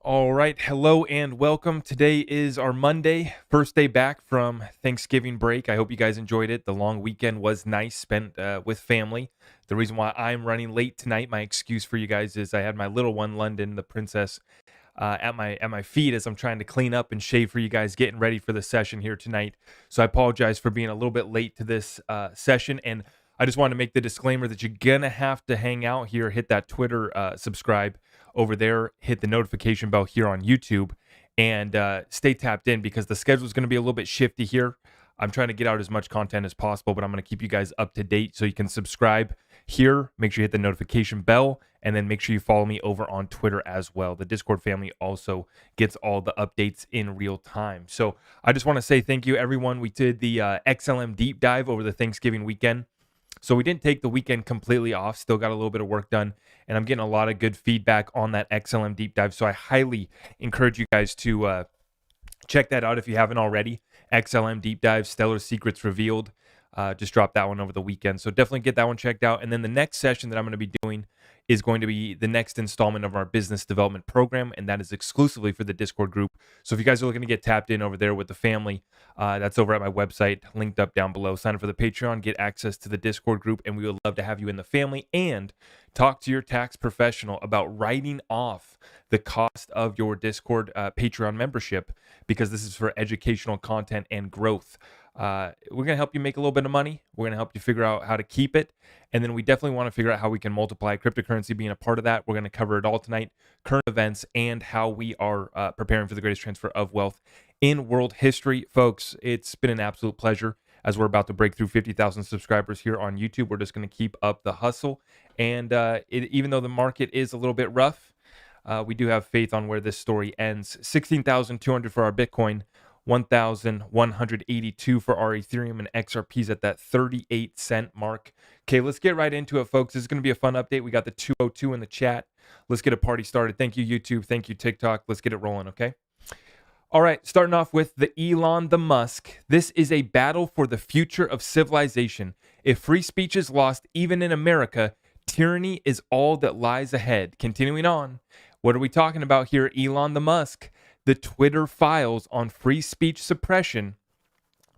All right. Hello and welcome. Today is our Monday, first day back from Thanksgiving break. I hope you guys enjoyed it. The long weekend was nice, spent with family. The reason why I'm running late tonight, my excuse for you guys is I had my little one, London, the princess, at my feet as I'm trying to clean up and shave for you guys, getting ready for the session here tonight. So I apologize for being a little bit late to this session. And I just wanted to make the disclaimer that you're going to have to hang out here, hit that Twitter subscribe over there, hit the notification bell here on YouTube, and stay tapped in because the schedule is going to be a little bit shifty here. I'm trying to get out as much content as possible, but I'm going to keep you guys up to date so you can subscribe here. Make sure you hit the notification bell, and then make sure you follow me over on Twitter as well. The Discord family also gets all the updates in real time. So I just want to say thank you, everyone. We did the XLM deep dive over the Thanksgiving weekend. So we didn't take the weekend completely off, still got a little bit of work done, and I'm getting a lot of good feedback on that XLM deep dive. So I highly encourage you guys to check that out if you haven't already. XLM deep dive, Stellar Secrets Revealed. Just dropped that one over the weekend. So definitely get that one checked out. And then the next session that I'm going to be doing is going to be the next installment of our business development program, and that is exclusively for the Discord group. So if you guys are looking to get tapped in over there with the family, that's over at my website, linked up down below. Sign up for the Patreon, get access to the Discord group, and we would love to have you in the family and talk to your tax professional about writing off the cost of your Discord Patreon membership, because this is for educational content and growth. We're going to help you make a little bit of money. We're going to help you figure out how to keep it. And then we definitely want to figure out how we can multiply cryptocurrency being a part of that. We're going to cover it all tonight, current events, and how we are preparing for the greatest transfer of wealth in world history. Folks, it's been an absolute pleasure as we're about to break through 50,000 subscribers here on YouTube. We're just going to keep up the hustle. And even though the market is a little bit rough, we do have faith on where this story ends. 16,200 for our Bitcoin. 1,182 for our Ethereum, and XRP's at that 38-cent mark. Okay, let's get right into it, folks. This is going to be a fun update. We got the 202 in the chat. Let's get a party started. Thank you, YouTube. Thank you, TikTok. Let's get it rolling, okay? All right, starting off with the Elon the Musk. This is a battle for the future of civilization. If free speech is lost, even in America, tyranny is all that lies ahead. Continuing on, what are we talking about here, Elon the Musk? The Twitter files on free speech suppression,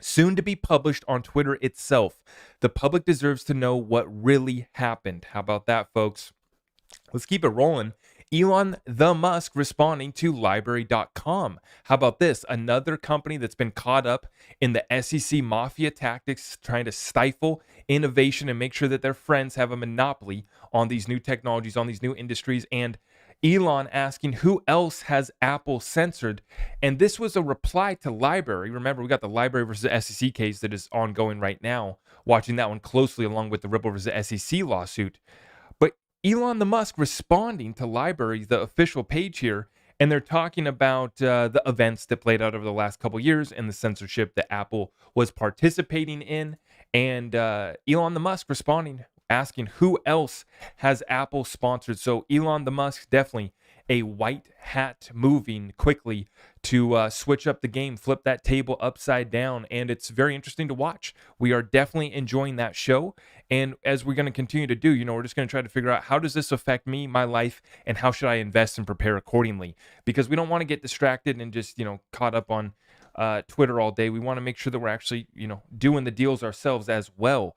soon to be published on Twitter itself. The public deserves to know what really happened. How about that, folks? Let's keep it rolling. Elon the Musk responding to library.com. How about this? Another company that's been caught up in the SEC mafia tactics, trying to stifle innovation and make sure that their friends have a monopoly on these new technologies, on these new industries, and Elon asking who else has Apple censored. And this was a reply to Library. Remember, we got the Library versus SEC case that is ongoing right now. Watching that one closely along with the Ripple versus SEC lawsuit. But Elon the Musk responding to Library, the official page here, and they're talking about the events that played out over the last couple years and the censorship that Apple was participating in. And Elon the Musk responding, asking who else has Apple sponsored. So Elon the Musk, definitely a white hat moving quickly to switch up the game, flip that table upside down. And it's very interesting to watch. We are definitely enjoying that show. And as we're going to continue to do, we're just going to try to figure out how does this affect me, my life, and how should I invest and prepare accordingly? Because we don't want to get distracted and just, caught up on Twitter all day. We want to make sure that we're actually, doing the deals ourselves as well.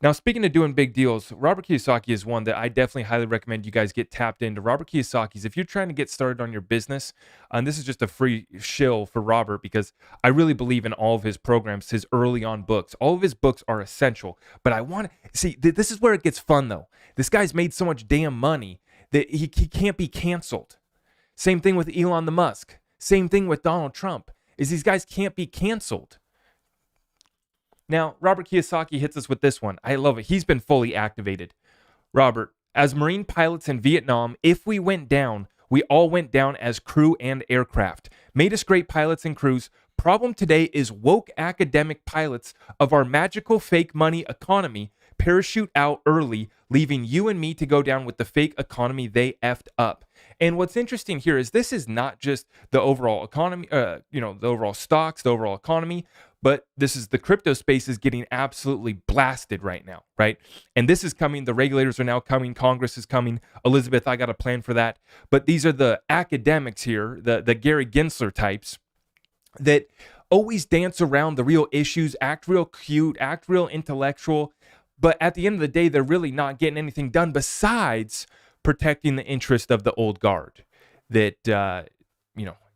Now, speaking of doing big deals, Robert Kiyosaki is one that I definitely highly recommend you guys get tapped into. Robert Kiyosaki's, if you're trying to get started on your business, and this is just a free shill for Robert because I really believe in all of his programs, his early on books. All of his books are essential, but I want to see, this is where it gets fun though. This guy's made so much damn money that he can't be canceled. Same thing with Elon the Musk. Same thing with Donald Trump, is these guys can't be canceled. Now, Robert Kiyosaki hits us with this one. I love it. He's been fully activated. Robert, as Marine pilots in Vietnam, if we went down, we all went down as crew and aircraft. Made us great pilots and crews. Problem today is woke academic pilots of our magical fake money economy parachute out early, leaving you and me to go down with the fake economy they effed up. And what's interesting here is this is not just the overall economy, the overall stocks, the overall economy, But this is the crypto space is getting absolutely blasted right now, right? And this is coming. The regulators are now coming. Congress is coming. Elizabeth, I got a plan for that. But these are the academics here, the Gary Gensler types that always dance around the real issues, act real cute, act real intellectual. But at the end of the day, they're really not getting anything done besides protecting the interest of the old guard that,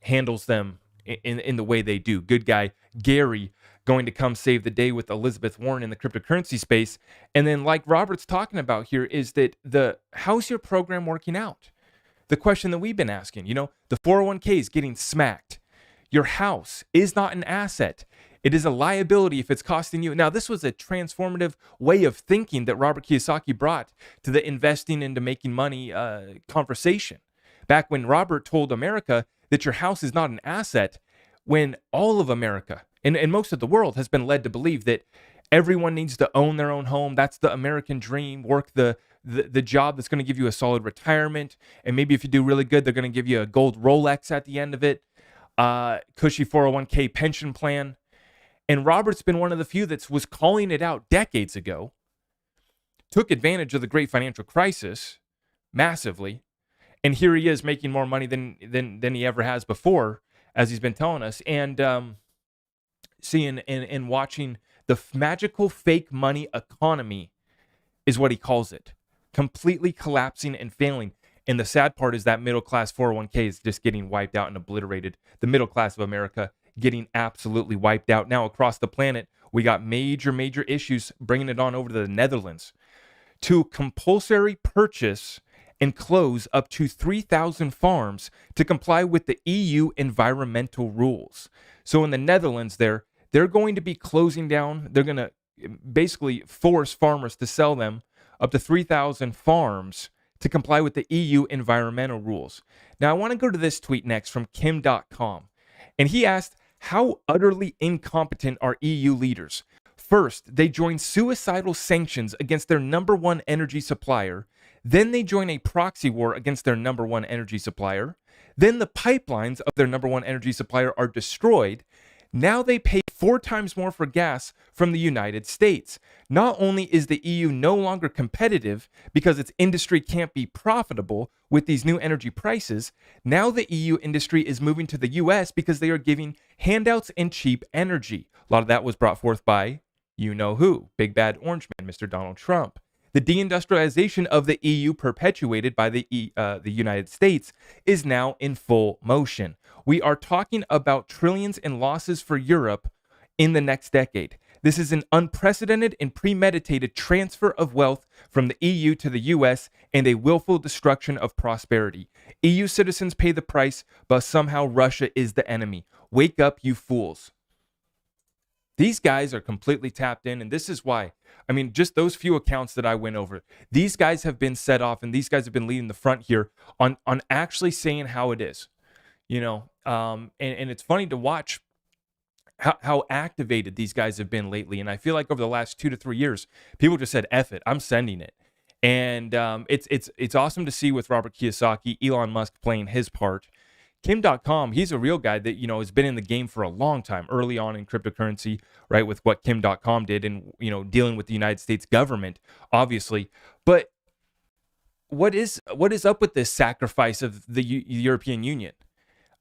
handles them in the way they do. Good guy Gary going to come save the day with Elizabeth Warren in the cryptocurrency space. And then like Robert's talking about here is that how's your program working out? The question that we've been asking, the 401k is getting smacked. Your house is not an asset. It is a liability if it's costing you. Now, this was a transformative way of thinking that Robert Kiyosaki brought to the investing into making money conversation. Back when Robert told America that your house is not an asset, when all of America and most of the world has been led to believe that everyone needs to own their own home. That's the American dream. Work the job that's going to give you a solid retirement. And maybe if you do really good, they're going to give you a gold Rolex at the end of it. Cushy 401k pension plan. And Robert's been one of the few that was calling it out decades ago, took advantage of the great financial crisis massively. And here he is making more money than he ever has before, as he's been telling us, and seeing and watching the magical fake money economy is what he calls it, completely collapsing and failing. And the sad part is that middle class 401k is just getting wiped out and obliterated. The middle class of America getting absolutely wiped out. Now across the planet, we got major issues, bringing it on over to the Netherlands to compulsory purchase and close up to 3,000 farms to comply with the EU environmental rules. So in the Netherlands they're going to be closing down. They're going to basically force farmers to sell them up to 3,000 farms to comply with the EU environmental rules. Now I want to go to this tweet next from Kim.com. And he asked, how utterly incompetent are EU leaders? First, they join suicidal sanctions against their number one energy supplier. Then they join a proxy war against their number one energy supplier. Then the pipelines of their number one energy supplier are destroyed. Now they pay 4 times more for gas from the United States. Not only is the EU no longer competitive because its industry can't be profitable with these new energy prices, now the EU industry is moving to the US because they are giving handouts and cheap energy. A lot of that was brought forth by you know who, big bad orange man, Mr. Donald Trump. The de-industrialization of the EU, perpetuated by the United States, is now in full motion. We are talking about trillions in losses for Europe in the next decade. This is an unprecedented and premeditated transfer of wealth from the EU to the US and a willful destruction of prosperity. EU citizens pay the price, but somehow Russia is the enemy. Wake up, you fools. These guys are completely tapped in, and this is why. I mean, just those few accounts that I went over, these guys have been set off, and these guys have been leading the front here on actually saying how it is, and it's funny to watch how activated these guys have been lately. And I feel like over the last 2 to 3 years, people just said, F it, I'm sending it. And it's awesome to see with Robert Kiyosaki, Elon Musk playing his part. Kim.com, he's a real guy that, has been in the game for a long time, early on in cryptocurrency, right, with what Kim.com did and, dealing with the United States government, obviously. But what is up with this sacrifice of the European Union?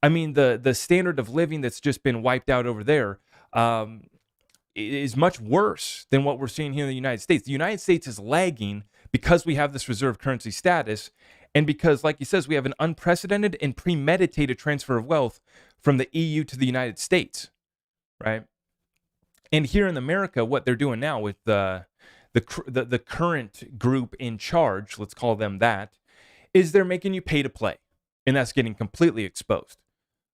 I mean, the standard of living that's just been wiped out over there is much worse than what we're seeing here in the United States. The United States is lagging because we have this reserve currency status. And because, like he says, we have an unprecedented and premeditated transfer of wealth from the EU to the United States, right? And here in America, what they're doing now with the current group in charge, let's call them that, is they're making you pay to play, and that's getting completely exposed.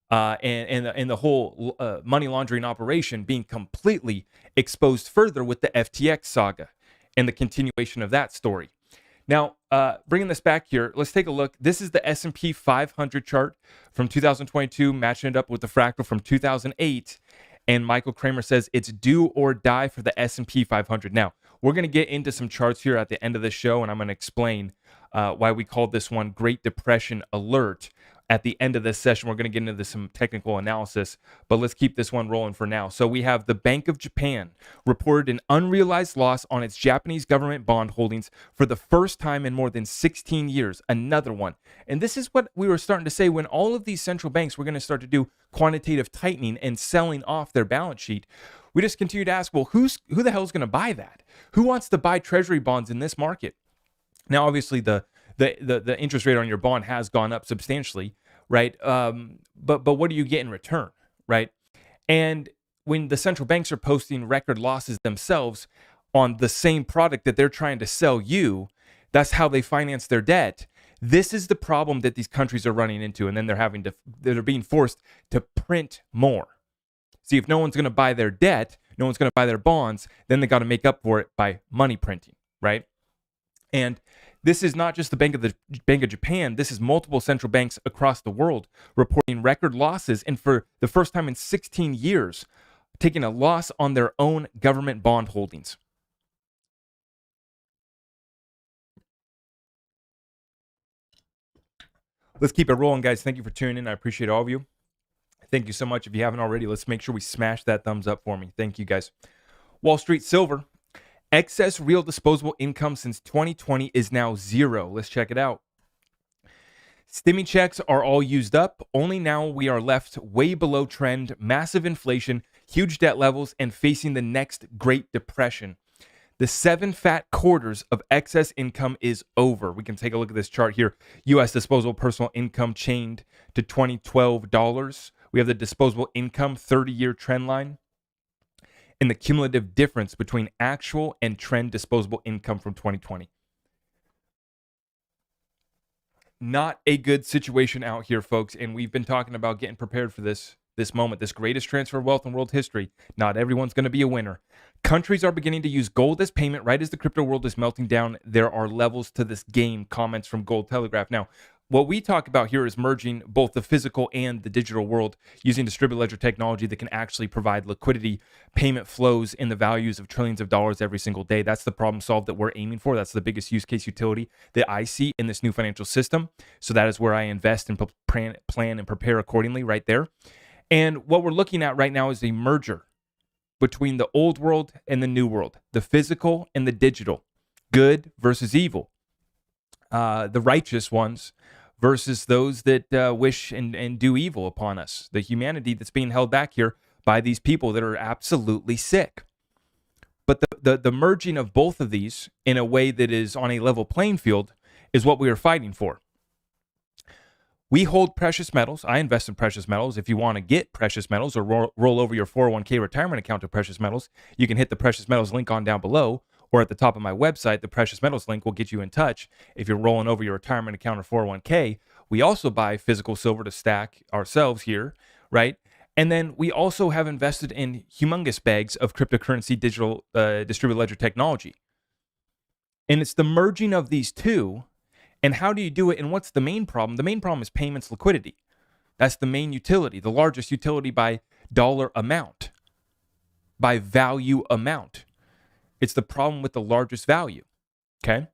And the whole money laundering operation being completely exposed further with the FTX saga and the continuation of that story. Now, bringing this back here, let's take a look. This is the S&P 500 chart from 2022, matching it up with the fractal from 2008. And Michael Kramer says it's do or die for the S&P 500. Now, we're going to get into some charts here at the end of the show, and I'm going to explain why we called this one Great Depression Alert at the end of this session. We're going to get into some technical analysis, but let's keep this one rolling for now. So we have the Bank of Japan reported an unrealized loss on its Japanese government bond holdings for the first time in more than 16 years. Another one. And this is what we were starting to say when all of these central banks were going to start to do quantitative tightening and selling off their balance sheet. We just continue to ask, well, who the hell is going to buy that? Who wants to buy treasury bonds in this market? Now, obviously, the interest rate on your bond has gone up substantially, right? But what do you get in return, right? And when the central banks are posting record losses themselves on the same product that they're trying to sell you, that's how they finance their debt. This is the problem that these countries are running into, and then they're being forced to print more. See, if no one's going to buy their debt, no one's going to buy their bonds, then they got to make up for it by money printing, right? And this is not just the Bank of Japan. This is multiple central banks across the world reporting record losses, and for the first time in 16 years, taking a loss on their own government bond holdings. Let's keep it rolling, guys. Thank you for tuning in. I appreciate all of you. Thank you so much. If you haven't already, let's make sure we smash that thumbs up for me. Thank you, guys. Wall Street Silver. Excess real disposable income since 2020 is now zero. Let's check it out. Stimmy checks are all used up. Only now we are left way below trend, massive inflation, huge debt levels, and facing the next Great Depression. The 7 fat quarters of excess income is over. We can take a look at this chart here. U.S. disposable personal income chained to $2012. We have the disposable income 30-year trend line and the cumulative difference between actual and trend disposable income from 2020. Not a good situation out here, folks, and we've been talking about getting prepared for this moment, this greatest transfer of wealth in world history. Not everyone's going to be a winner. Countries are beginning to use gold as payment right as the crypto world is melting down. There are levels to this game, comments from Gold Telegraph. Now, what we talk about here is merging both the physical and the digital world using distributed ledger technology that can actually provide liquidity, payment flows in the values of trillions of dollars every single day. That's the problem solved that we're aiming for. That's the biggest use case utility that I see in this new financial system. So that is where I invest and plan and prepare accordingly right there. And what we're looking at right now is a merger between the old world and the new world, the physical and the digital, good versus evil, the righteous ones versus those that wish and do evil upon us, the humanity that's being held back here by these people that are absolutely sick. But the merging of both of these in a way that is on a level playing field is what we are fighting for. We hold precious metals. I invest in precious metals. If you want to get precious metals or roll over your 401k retirement account to precious metals, you can hit the precious metals link on down below, or at the top of my website, the precious metals link will get you in touch. If you're rolling over your retirement account or 401k, we also buy physical silver to stack ourselves here, right? And then we also have invested in humongous bags of cryptocurrency digital distributed ledger technology. And it's the merging of these two. And how do you do it? And what's the main problem? The main problem is payments liquidity. That's the main utility, the largest utility by dollar amount, by value amount. It's the problem with the largest value, okay?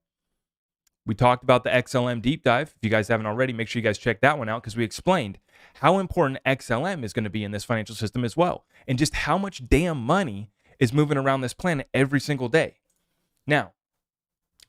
We talked about the XLM deep dive. If you guys haven't already, make sure you guys check that one out because we explained how important XLM is going to be in this financial system as well, and just how much damn money is moving around this planet every single day. Now,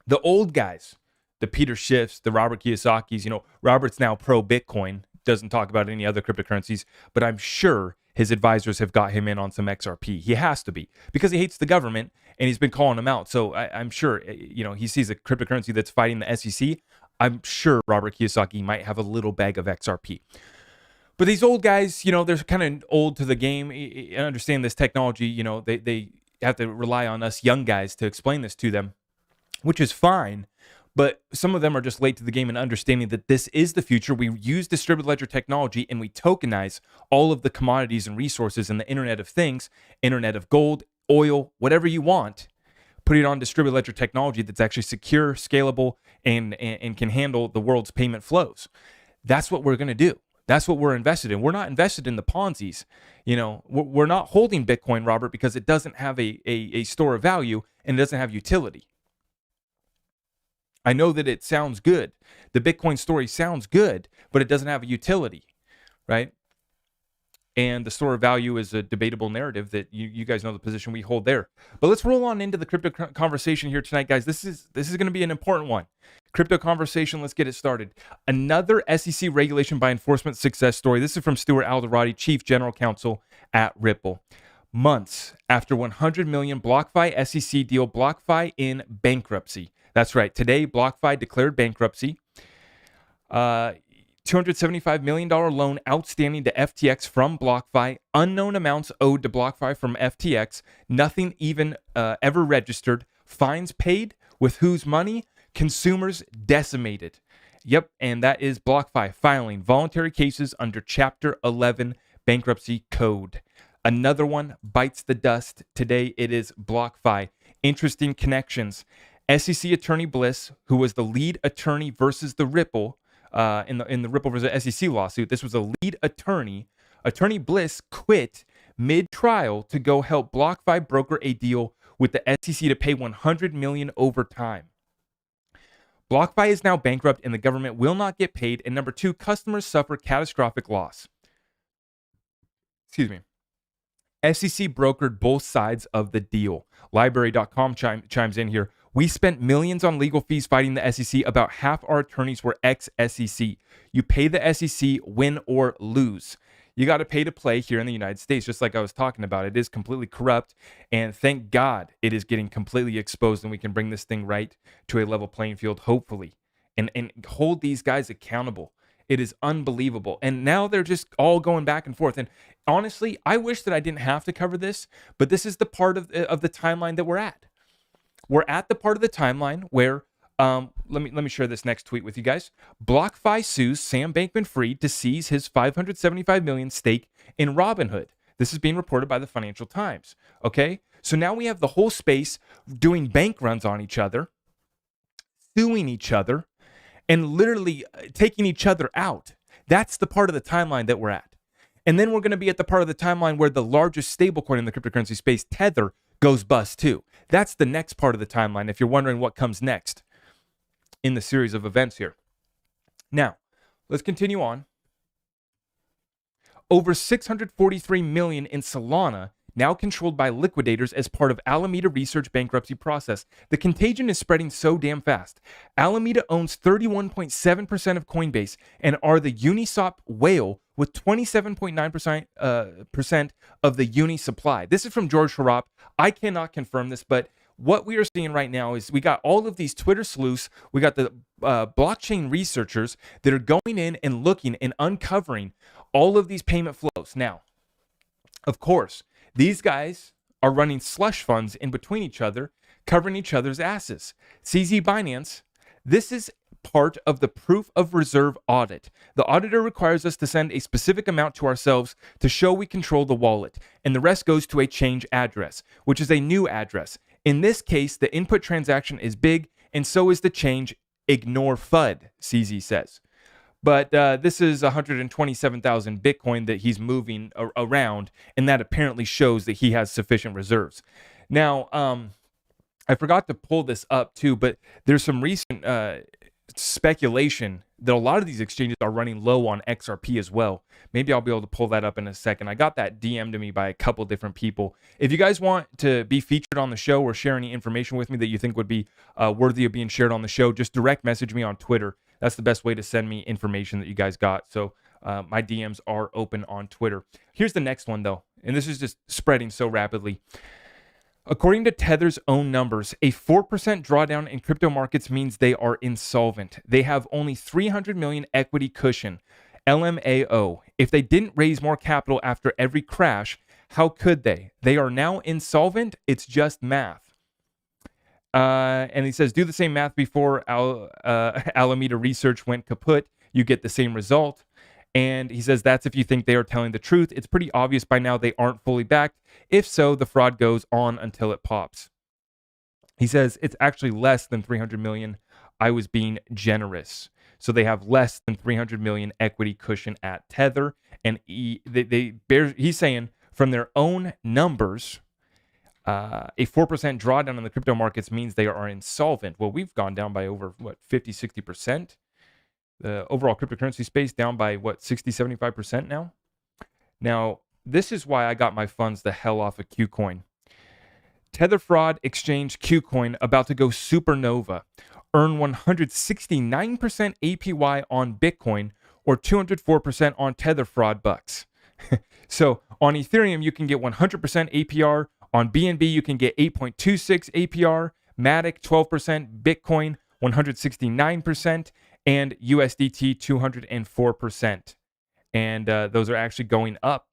the old guys, the Peter Schiffs, the Robert Kiyosakis, Robert's now pro Bitcoin, doesn't talk about any other cryptocurrencies, but I'm sure his advisors have got him in on some XRP. He has to be because he hates the government and he's been calling them out. So I'm sure, he sees a cryptocurrency that's fighting the SEC. I'm sure Robert Kiyosaki might have a little bag of XRP. But these old guys, they're kind of old to the game and understand this technology. They have to rely on us young guys to explain this to them, which is fine. But some of them are just late to the game in understanding that this is the future. We use distributed ledger technology and we tokenize all of the commodities and resources in the Internet of Things, Internet of Gold, oil, whatever you want. Put it on distributed ledger technology that's actually secure, scalable, and can handle the world's payment flows. That's what we're going to do. That's what we're invested in. We're not invested in the Ponzi's. We're not holding Bitcoin, Robert, because it doesn't have a store of value and it doesn't have utility. I know that it sounds good. The Bitcoin story sounds good, but it doesn't have a utility, right? And the store of value is a debatable narrative that you guys know the position we hold there. But let's roll on into the crypto conversation here tonight, guys. This is going to be an important one. Crypto conversation, let's get it started. Another SEC regulation by enforcement success story. This is from Stuart Alderati, Chief General Counsel at Ripple. Months after 100 million BlockFi SEC deal, BlockFi in bankruptcy. That's right. Today, BlockFi declared bankruptcy. $275 million loan outstanding to FTX from BlockFi. Unknown amounts owed to BlockFi from FTX. Nothing even ever registered. Fines paid. With whose money? Consumers decimated. Yep, and that is BlockFi filing voluntary cases under Chapter 11 bankruptcy code. Another one bites the dust. Today it is BlockFi. Interesting connections. SEC Attorney Bliss, who was the lead attorney versus the Ripple, in the Ripple versus SEC lawsuit, this was a lead attorney. Attorney Bliss quit mid-trial to go help BlockFi broker a deal with the SEC to pay $100 million over time. BlockFi is now bankrupt and the government will not get paid. And number two, customers suffer catastrophic loss. Excuse me. SEC brokered both sides of the deal. Library.com chimes in here. We spent millions on legal fees fighting the SEC. About half our attorneys were ex-SEC. You pay the SEC, win or lose. You got to pay to play here in the United States, just like I was talking about. It is completely corrupt, and thank God it is getting completely exposed, and we can bring this thing right to a level playing field, hopefully, and hold these guys accountable. It is unbelievable. And now they're just all going back and forth. And honestly, I wish that I didn't have to cover this, but this is the part of the timeline that we're at. We're at the part of the timeline where, let me share this next tweet with you guys. BlockFi sues Sam Bankman-Fried to seize his $575 million stake in Robinhood. This is being reported by the Financial Times. Okay, so now we have the whole space doing bank runs on each other, suing each other, and literally taking each other out. That's the part of the timeline that we're at. And then we're going to be at the part of the timeline where the largest stablecoin in the cryptocurrency space, Tether, goes bust too. That's the next part of the timeline, if you're wondering what comes next in the series of events here. Now, let's continue on. Over 643 million in Solana, now controlled by liquidators as part of Alameda Research bankruptcy process. The contagion is spreading so damn fast. Alameda owns 31.7% of Coinbase and are the Uniswap whale with 27.9% of the Uni supply. This is from George Harrop. I cannot confirm this, but what we are seeing right now is we got all of these Twitter sleuths. We got the blockchain researchers that are going in and looking and uncovering all of these payment flows. Now, of course, these guys are running slush funds in between each other, covering each other's asses. CZ Binance, this is part of the proof of reserve audit. The auditor requires us to send a specific amount to ourselves to show we control the wallet, and the rest goes to a change address, which is a new address. In this case, the input transaction is big, and so is the change. Ignore FUD, CZ says. But this is 127,000 Bitcoin that he's moving around, and that apparently shows that he has sufficient reserves. Now, I forgot to pull this up too, but there's some recent speculation that a lot of these exchanges are running low on XRP as well. Maybe I'll be able to pull that up in a second. I got that DM'd to me by a couple different people. If you guys want to be featured on the show or share any information with me that you think would be worthy of being shared on the show, just direct message me on Twitter. That's the best way to send me information that you guys got. So my DMs are open on Twitter. Here's the next one, though, and this is just spreading so rapidly. According to Tether's own numbers, a 4% drawdown in crypto markets means they are insolvent. They have only 300 million equity cushion, LMAO. If they didn't raise more capital after every crash, how could they? They are now insolvent. It's just math. And he says, do the same math before Alameda Research went kaput. You get the same result. And he says that's if you think they are telling the truth. It's pretty obvious by now they aren't fully backed. If so, the fraud goes on until it pops. He says it's actually less than 300 million. I was being generous. So they have less than 300 million equity cushion at Tether. And he's saying from their own numbers, A 4% drawdown in the crypto markets means they are insolvent. Well, we've gone down by over, 50-60%? The overall cryptocurrency space down by, 60-75% now? Now, this is why I got my funds the hell off of Qcoin. Tether fraud exchange Qcoin about to go supernova. Earn 169% APY on Bitcoin or 204% on Tether fraud bucks. So on Ethereum, you can get 100% APR. On BNB, you can get 8.26 APR. Matic, 12%. Bitcoin, 169%. And USDT, 204%. And those are actually going up.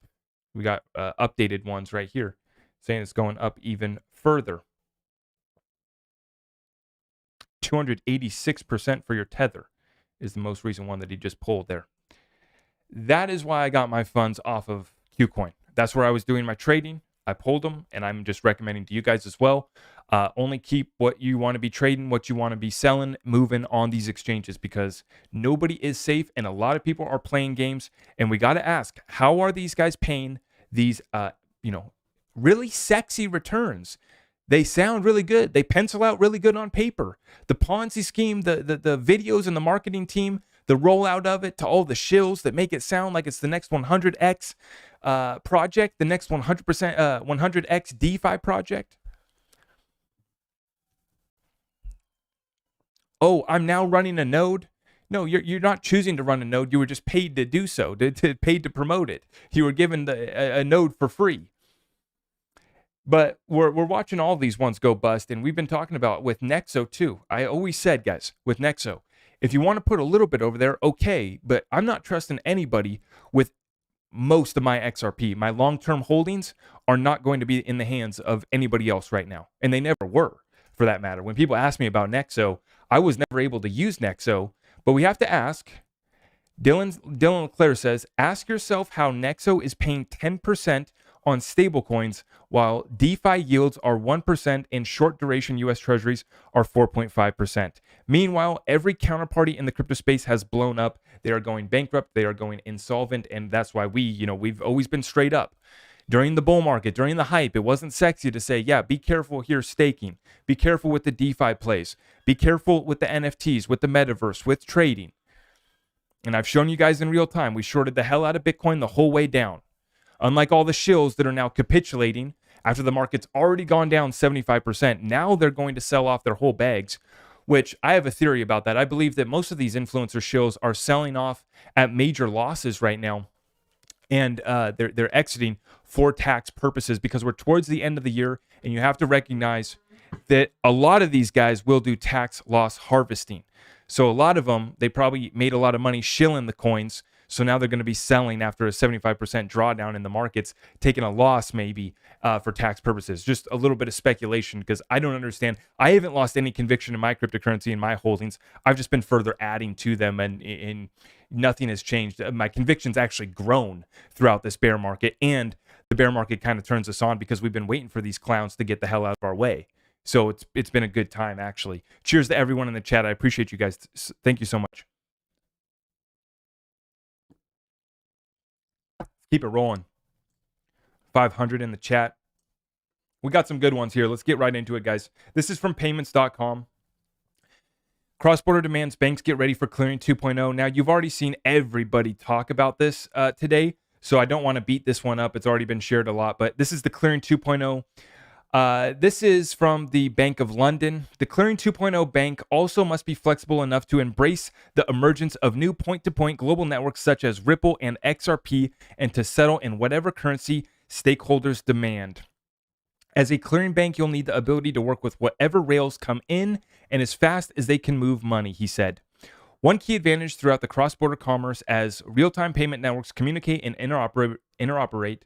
We got updated ones right here saying it's going up even further. 286% for your Tether is the most recent one that he just pulled there. That is why I got my funds off of Qcoin. That's where I was doing my trading. I pulled them, and I'm just recommending to you guys as well. Only keep what you want to be trading, what you want to be selling, moving on these exchanges, because nobody is safe, and a lot of people are playing games. And we got to ask, how are these guys paying these, really sexy returns? They sound really good. They pencil out really good on paper. The Ponzi scheme, the videos and the marketing team, the rollout of it to all the shills that make it sound like it's the next 100x project, the next 100% 100x DeFi project. Oh, I'm now running a node. No, you're not choosing to run a node. You were just paid to do so, paid to promote it. You were given a node for free. But we're watching all these ones go bust, and we've been talking about with Nexo too. I always said, guys, with Nexo, if you want to put a little bit over there, okay, but I'm not trusting anybody with most of my XRP. My long-term holdings are not going to be in the hands of anybody else right now, and they never were, for that matter. When people ask me about Nexo, I was never able to use Nexo, but we have to ask. Dylan Leclerc says, ask yourself how Nexo is paying 10% on stablecoins while DeFi yields are 1% and short duration US Treasuries are 4.5%. Meanwhile, every counterparty in the crypto space has blown up. They are going bankrupt. They are going insolvent. And that's why we've always been straight up. During the bull market, during the hype, it wasn't sexy to say, yeah, be careful here staking. Be careful with the DeFi plays. Be careful with the NFTs, with the metaverse, with trading. And I've shown you guys in real time, we shorted the hell out of Bitcoin the whole way down. Unlike all the shills that are now capitulating after the market's already gone down 75%, now they're going to sell off their whole bags, which I have a theory about that. I believe that most of these influencer shills are selling off at major losses right now, and they're exiting for tax purposes because we're towards the end of the year, and you have to recognize that a lot of these guys will do tax loss harvesting. So a lot of them, they probably made a lot of money shilling the coins. So now they're going to be selling after a 75% drawdown in the markets, taking a loss maybe for tax purposes. Just a little bit of speculation because I don't understand. I haven't lost any conviction in my cryptocurrency and my holdings. I've just been further adding to them and nothing has changed. My conviction's actually grown throughout this bear market, and the bear market kind of turns us on because we've been waiting for these clowns to get the hell out of our way. So it's been a good time, actually. Cheers to everyone in the chat. I appreciate you guys. Thank you so much. Keep it rolling. 500 in the chat. We got some good ones here. Let's get right into it, guys. This is from payments.com. Cross-border demands, banks get ready for clearing 2.0. Now, you've already seen everybody talk about this today, so I don't want to beat this one up. It's already been shared a lot, but this is the clearing 2.0. This is from the Bank of London. The Clearing 2.0 bank also must be flexible enough to embrace the emergence of new point-to-point global networks such as Ripple and XRP and to settle in whatever currency stakeholders demand. As a clearing bank, you'll need the ability to work with whatever rails come in and as fast as they can move money, he said. One key advantage throughout the cross-border commerce as real-time payment networks communicate and interoperate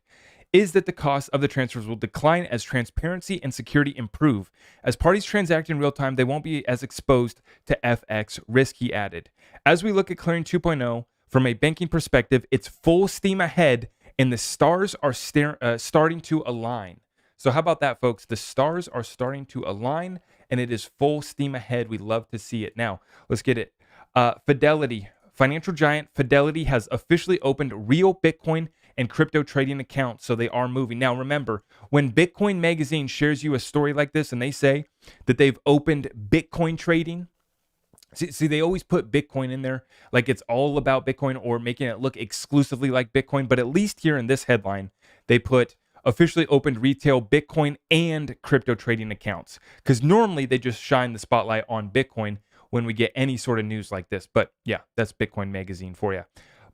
is that the cost of the transfers will decline as transparency and security improve. As parties transact in real time, they won't be as exposed to FX risk, he added. As we look at Clearing 2.0, from a banking perspective, it's full steam ahead and the stars are starting to align. So how about that, folks? The stars are starting to align and it is full steam ahead. We love to see it. Now, let's get it. Fidelity. Financial giant Fidelity has officially opened real Bitcoin and crypto trading accounts. So they are moving. Now, remember, when Bitcoin Magazine shares you a story like this and they say that they've opened Bitcoin trading, see, they always put Bitcoin in there like it's all about Bitcoin or making it look exclusively like Bitcoin. But at least here in this headline, they put officially opened retail Bitcoin and crypto trading accounts, because normally they just shine the spotlight on Bitcoin when we get any sort of news like this. But yeah, that's Bitcoin Magazine for you.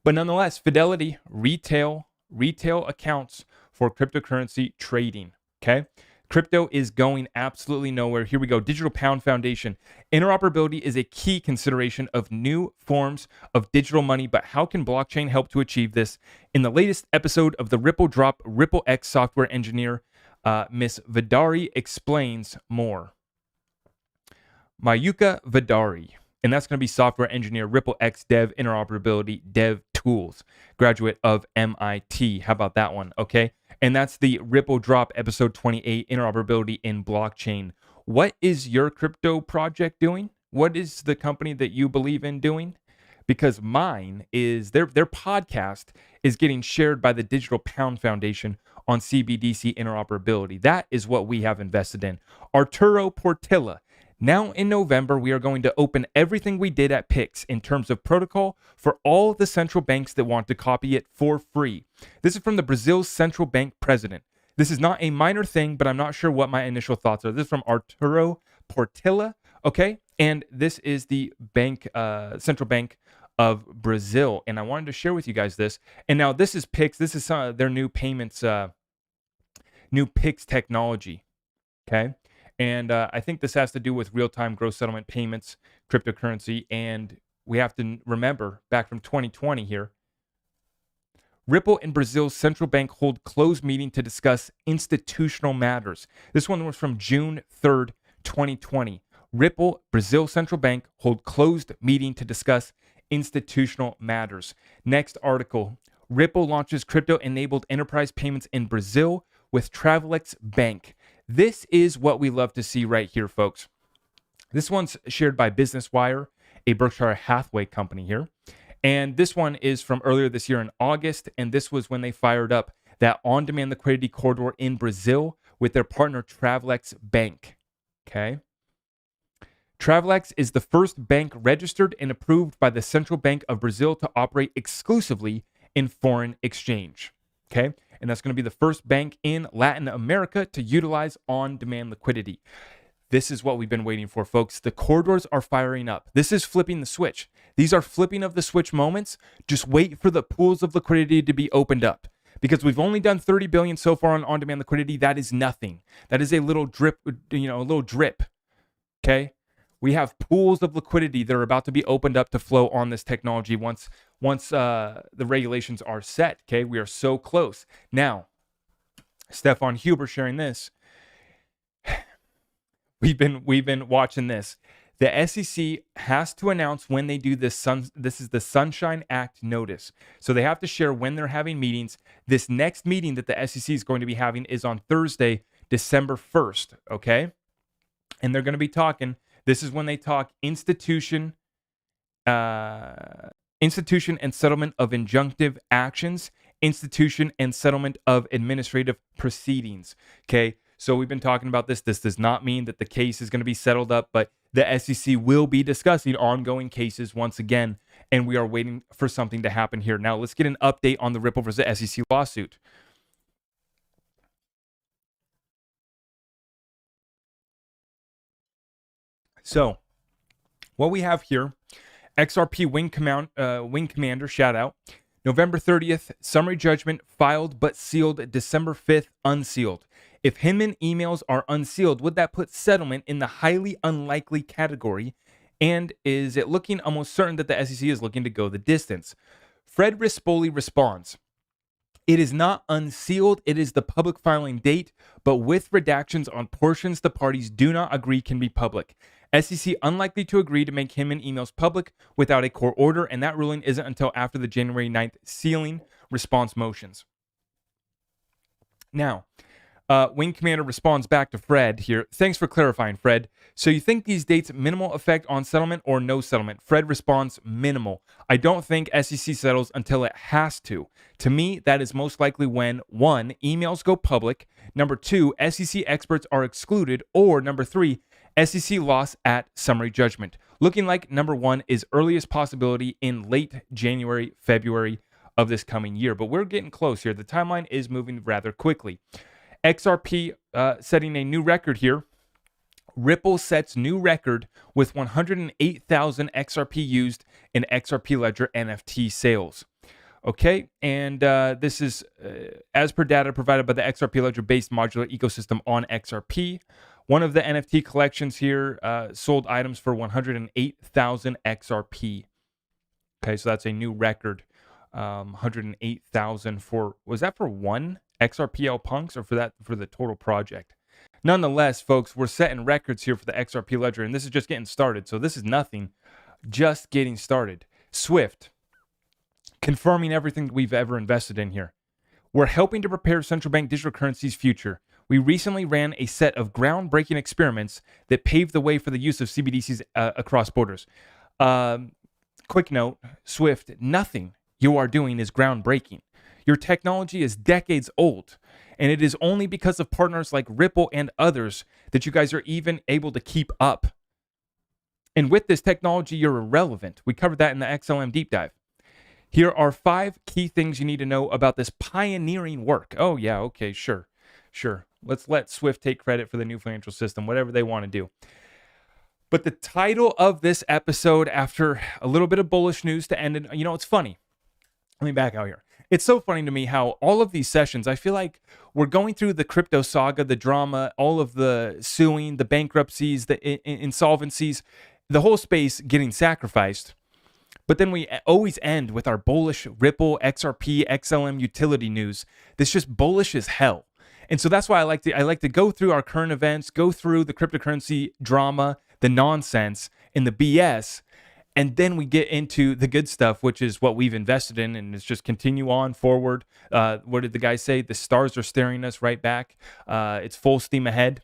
But nonetheless, Fidelity retail accounts for cryptocurrency trading. Okay. Crypto is going absolutely nowhere. Here we go. Digital Pound Foundation. Interoperability is a key consideration of new forms of digital money, but how can blockchain help to achieve this? In the latest episode of the Ripple Drop, RippleX software engineer, Miss Vidari explains more. Mayuka Vidari, and that's going to be software engineer, RippleX Dev Interoperability Dev Tools, graduate of MIT. How about that one? Okay. And that's the Ripple Drop episode 28, interoperability in blockchain. What is your crypto project doing? What is the company that you believe in doing? Because mine is their podcast is getting shared by the Digital Pound Foundation on CBDC interoperability. That is what we have invested in. Arturo Portilla. Now in November, we are going to open everything we did at PIX in terms of protocol for all the central banks that want to copy it for free. This is from the Brazil's central bank president. This is not a minor thing, but I'm not sure what my initial thoughts are. This is from Arturo Portilla, okay? And this is the bank, central bank of Brazil. And I wanted to share with you guys this. And now this is PIX. This is their new payments, new PIX technology, okay? And I think this has to do with real-time gross settlement payments, cryptocurrency, and we have to remember back from 2020 here, Ripple and Brazil's central bank hold closed meeting to discuss institutional matters. This one was from June 3rd, 2020. Ripple, Brazil central bank hold closed meeting to discuss institutional matters. Next article, Ripple launches crypto-enabled enterprise payments in Brazil with Travelex Bank. This is what we love to see right here, folks. This one's shared by Business Wire, a Berkshire Hathaway company here. And this one is from earlier this year in August. And this was when they fired up that on-demand liquidity corridor in Brazil with their partner Travelex Bank. Okay. Travelex is the first bank registered and approved by the Central Bank of Brazil to operate exclusively in foreign exchange. Okay. And that's going to be the first bank in Latin America to utilize on-demand liquidity. This is what we've been waiting for, folks. The corridors are firing up. This is flipping the switch. These are flipping of the switch moments. Just wait for the pools of liquidity to be opened up, because we've only done 30 billion so far on on-demand liquidity. That is nothing. That is a little drip, a little drip. Okay. We have pools of liquidity that are about to be opened up to flow on this technology once the regulations are set. Okay, we are so close. Now, Stefan Huber sharing this. We've been watching this. The SEC has to announce when they do this. This is the Sunshine Act notice. So they have to share when they're having meetings. This next meeting that the SEC is going to be having is on Thursday, December 1st. Okay, and they're going to be talking. This is when they talk institution and settlement of injunctive actions, institution and settlement of administrative proceedings. Okay, so we've been talking about this. This does not mean that the case is going to be settled up, but the SEC will be discussing ongoing cases once again, and we are waiting for something to happen here. Now, let's get an update on the Ripple versus SEC lawsuit. So, what we have here, XRP Wing Commander, shout out, November 30th, summary judgment filed but sealed December 5th, unsealed. If Hinman emails are unsealed, would that put settlement in the highly unlikely category? And is it looking almost certain that the SEC is looking to go the distance? Fred Rispoli responds, it is not unsealed, it is the public filing date, but with redactions on portions the parties do not agree can be public. SEC unlikely to agree to make Hinman emails public without a court order, and that ruling isn't until after the January 9th sealing response motions. Now, Wing Commander responds back to Fred here. Thanks for clarifying, Fred. So you think these dates minimal effect on settlement or no settlement? Fred responds minimal. I don't think SEC settles until it has to. To me, that is most likely when 1, emails go public, number 2, SEC experts are excluded, or number 3, SEC loss at summary judgment. Looking like number 1 is earliest possibility in late January, February of this coming year. But we're getting close here. The timeline is moving rather quickly. XRP setting a new record here. Ripple sets new record with 108,000 XRP used in xrpledger NFT sales. Okay, and this is as per data provided by the xrpledger based modular ecosystem on XRP. One of the NFT collections here sold items for 108,000 XRP. Okay, so that's a new record. 108,000 for, was that for one XRPL punks or for the total project? Nonetheless, folks, we're setting records here for the XRP ledger, and this is just getting started. So this is nothing, just getting started. Swift, confirming everything that we've ever invested in here. We're helping to prepare central bank digital currency's future. We recently ran a set of groundbreaking experiments that paved the way for the use of CBDCs across borders. Quick note, Swift, nothing you are doing is groundbreaking. Your technology is decades old, and it is only because of partners like Ripple and others that you guys are even able to keep up. And with this technology, you're irrelevant. We covered that in the XLM deep dive. Here are 5 key things you need to know about this pioneering work. Oh yeah, okay, sure. Let's let Swift take credit for the new financial system, whatever they want to do. But the title of this episode, after a little bit of bullish news to end it, you know, it's funny. Let me back out here. It's so funny to me how all of these sessions, I feel like we're going through the crypto saga, the drama, all of the suing, the bankruptcies, the insolvencies, the whole space getting sacrificed. But then we always end with our bullish Ripple, XRP, XLM utility news. That's just bullish as hell. And so that's why I like to go through our current events, go through the cryptocurrency drama, the nonsense, and the BS. And then we get into the good stuff, which is what we've invested in, and it's just continue on forward. What did the guy say? The stars are staring us right back. It's full steam ahead.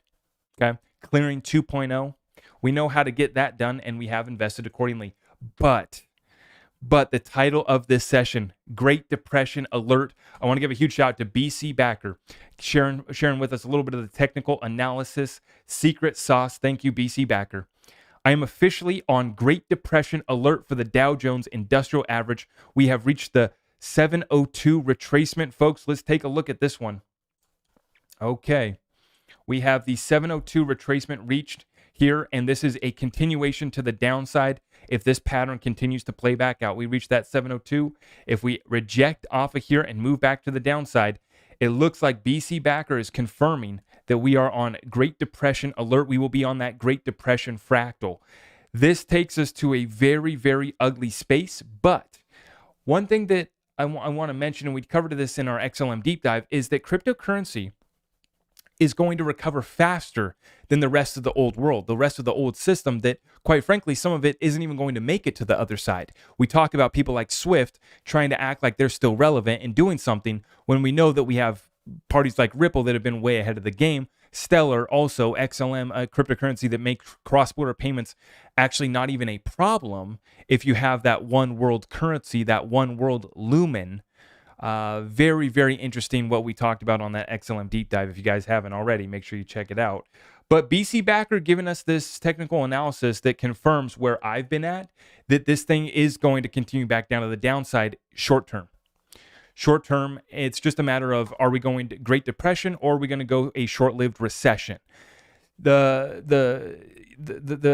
Okay, clearing 2.0. We know how to get that done, and we have invested accordingly. But the title of this session, Great Depression Alert. I want to give a huge shout out to BC Backer, sharing with us a little bit of the technical analysis, secret sauce. Thank you, BC Backer. I am officially on Great Depression Alert for the Dow Jones Industrial Average. We have reached the 702 retracement, folks. Let's take a look at this one. Okay, we have the 702 retracement reached here, and this is a continuation to the downside. If this pattern continues to play back out, we reach that 702. If we reject off of here and move back to the downside, it looks like BC Backer is confirming that we are on Great Depression Alert. We will be on that Great Depression fractal. This takes us to a very, very ugly space. But one thing that I want to mention, and we covered this in our XLM deep dive, is that cryptocurrency is going to recover faster than the rest of the old world, the rest of the old system that, quite frankly, some of it isn't even going to make it to the other side. We talk about people like Swift trying to act like they're still relevant and doing something when we know that we have parties like Ripple that have been way ahead of the game. Stellar, also XLM, a cryptocurrency that makes cross-border payments actually not even a problem if you have that one world currency, that one world lumen. Very, very interesting what we talked about on that XLM deep dive. If you guys haven't already, make sure you check it out. But BC Backer giving us this technical analysis that confirms where I've been at, that this thing is going to continue back down to the downside short term. Short term, it's just a matter of, are we going to Great Depression or are we going to go a short-lived recession? The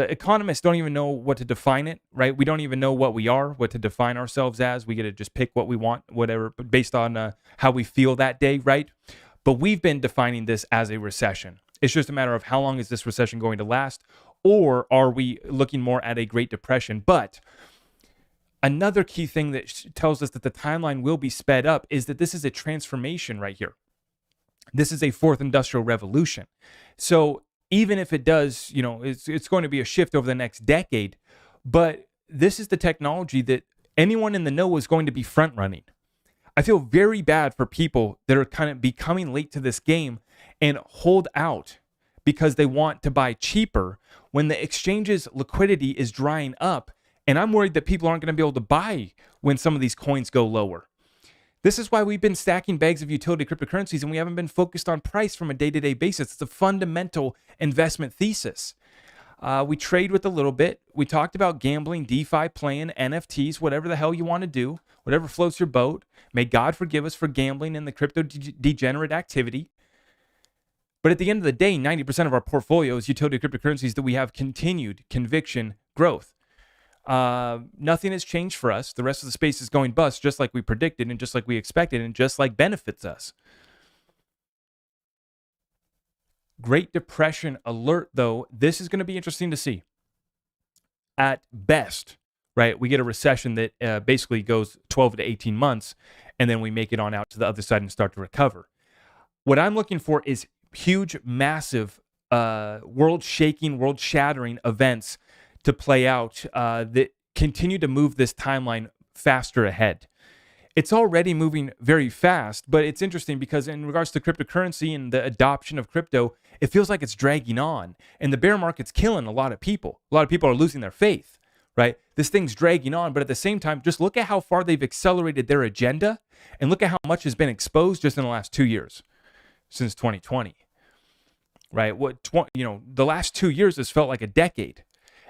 economists don't even know what to define it, right? We don't even know what we are, what to define ourselves as. We get to just pick what we want, whatever, based on how we feel that day, right? But we've been defining this as a recession. It's just a matter of how long is this recession going to last, or are we looking more at a Great Depression? But another key thing that tells us that the timeline will be sped up is that this is a transformation right here. This is a fourth industrial revolution. So even if it does, you know, it's going to be a shift over the next decade, but this is the technology that anyone in the know is going to be front running. I feel very bad for people that are kind of becoming late to this game and hold out because they want to buy cheaper when the exchange's liquidity is drying up. And I'm worried that people aren't going to be able to buy when some of these coins go lower. This is why we've been stacking bags of utility cryptocurrencies and we haven't been focused on price from a day-to-day basis. It's a fundamental investment thesis. We trade with a little bit. We talked about gambling, DeFi, playing, NFTs, whatever the hell you want to do, whatever floats your boat. May God forgive us for gambling and the crypto degenerate activity. But at the end of the day, 90% of our portfolio is utility cryptocurrencies that we have continued conviction growth. Nothing has changed for us. The rest of the space is going bust just like we predicted and just like we expected and just like benefits us. Great Depression alert, though. This is going to be interesting to see. At best, right, we get a recession that basically goes 12 to 18 months, and then we make it on out to the other side and start to recover. What I'm looking for is huge, massive, world-shaking, world-shattering events to play out that continue to move this timeline faster ahead. It's already moving very fast, but it's interesting because in regards to cryptocurrency and the adoption of crypto, it feels like it's dragging on. And the bear market's killing a lot of people. A lot of people are losing their faith, right? This thing's dragging on, but at the same time, just look at how far they've accelerated their agenda and look at how much has been exposed just in the last 2 years since 2020, right? The last 2 years has felt like a decade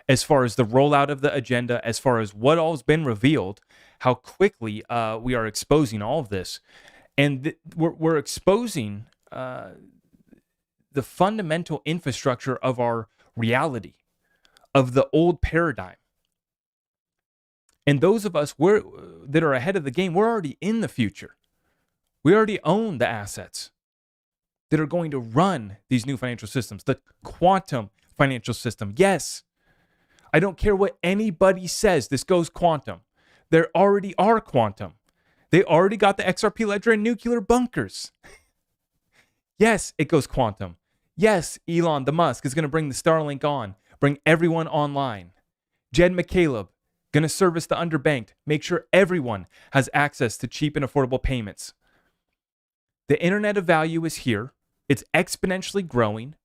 as far as the rollout of the agenda, as far as what all's been revealed, how quickly we are exposing all of this. And we're exposing the fundamental infrastructure of our reality, of the old paradigm. And those of us that are ahead of the game, we're already in the future. We already own the assets that are going to run these new financial systems, the quantum financial system. Yes, I don't care what anybody says, this goes quantum. There already are quantum. They already got the XRP ledger and nuclear bunkers. Yes, it goes quantum. Yes, Elon Musk is going to bring the Starlink on, bring everyone online. Jed McCaleb, going to service the underbanked, make sure everyone has access to cheap and affordable payments. The internet of value is here. It's exponentially growing.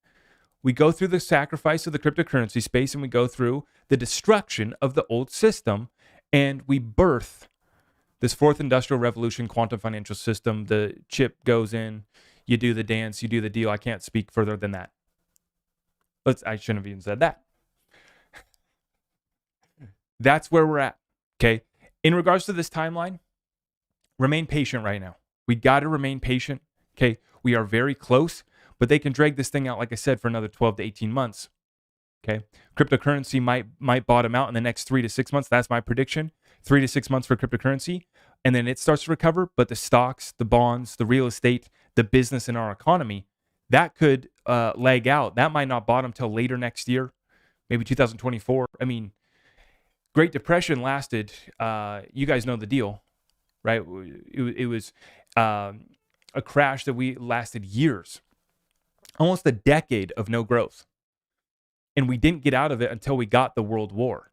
We go through the sacrifice of the cryptocurrency space and we go through the destruction of the old system and we birth this fourth industrial revolution quantum financial system. The chip goes in, you do the dance, you do the deal. I can't speak further than that. I shouldn't have even said that. That's where we're at, okay? In regards to this timeline, remain patient right now. We got to remain patient, okay? We are very close, but they can drag this thing out, like I said, for another 12 to 18 months, okay? Cryptocurrency might bottom out in the next 3 to 6 months. That's my prediction. 3 to 6 months for cryptocurrency, and then it starts to recover. But the stocks, the bonds, the real estate, the business in our economy, that could lag out. That might not bottom till later next year, maybe 2024. I mean, Great Depression lasted, you guys know the deal, right? It was a crash that we lasted years, almost a decade of no growth. And we didn't get out of it until we got the World War.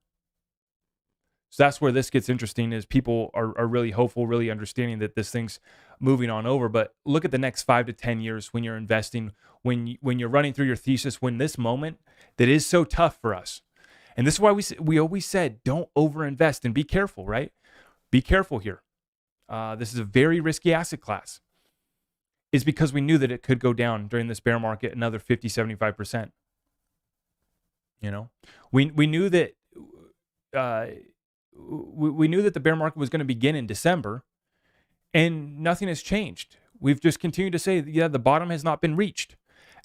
So that's where this gets interesting, is people are really hopeful, really understanding that this thing's moving on over. But look at the next 5 to 10 years when you're investing, when you're running through your thesis, when this moment that is so tough for us. And this is why we always said, don't overinvest and be careful, right? Be careful here. This is a very risky asset class. Is because we knew that it could go down during this bear market another 50, 75%. You know, we knew that we knew that the bear market was going to begin in December, and nothing has changed. We've just continued to say, yeah, the bottom has not been reached.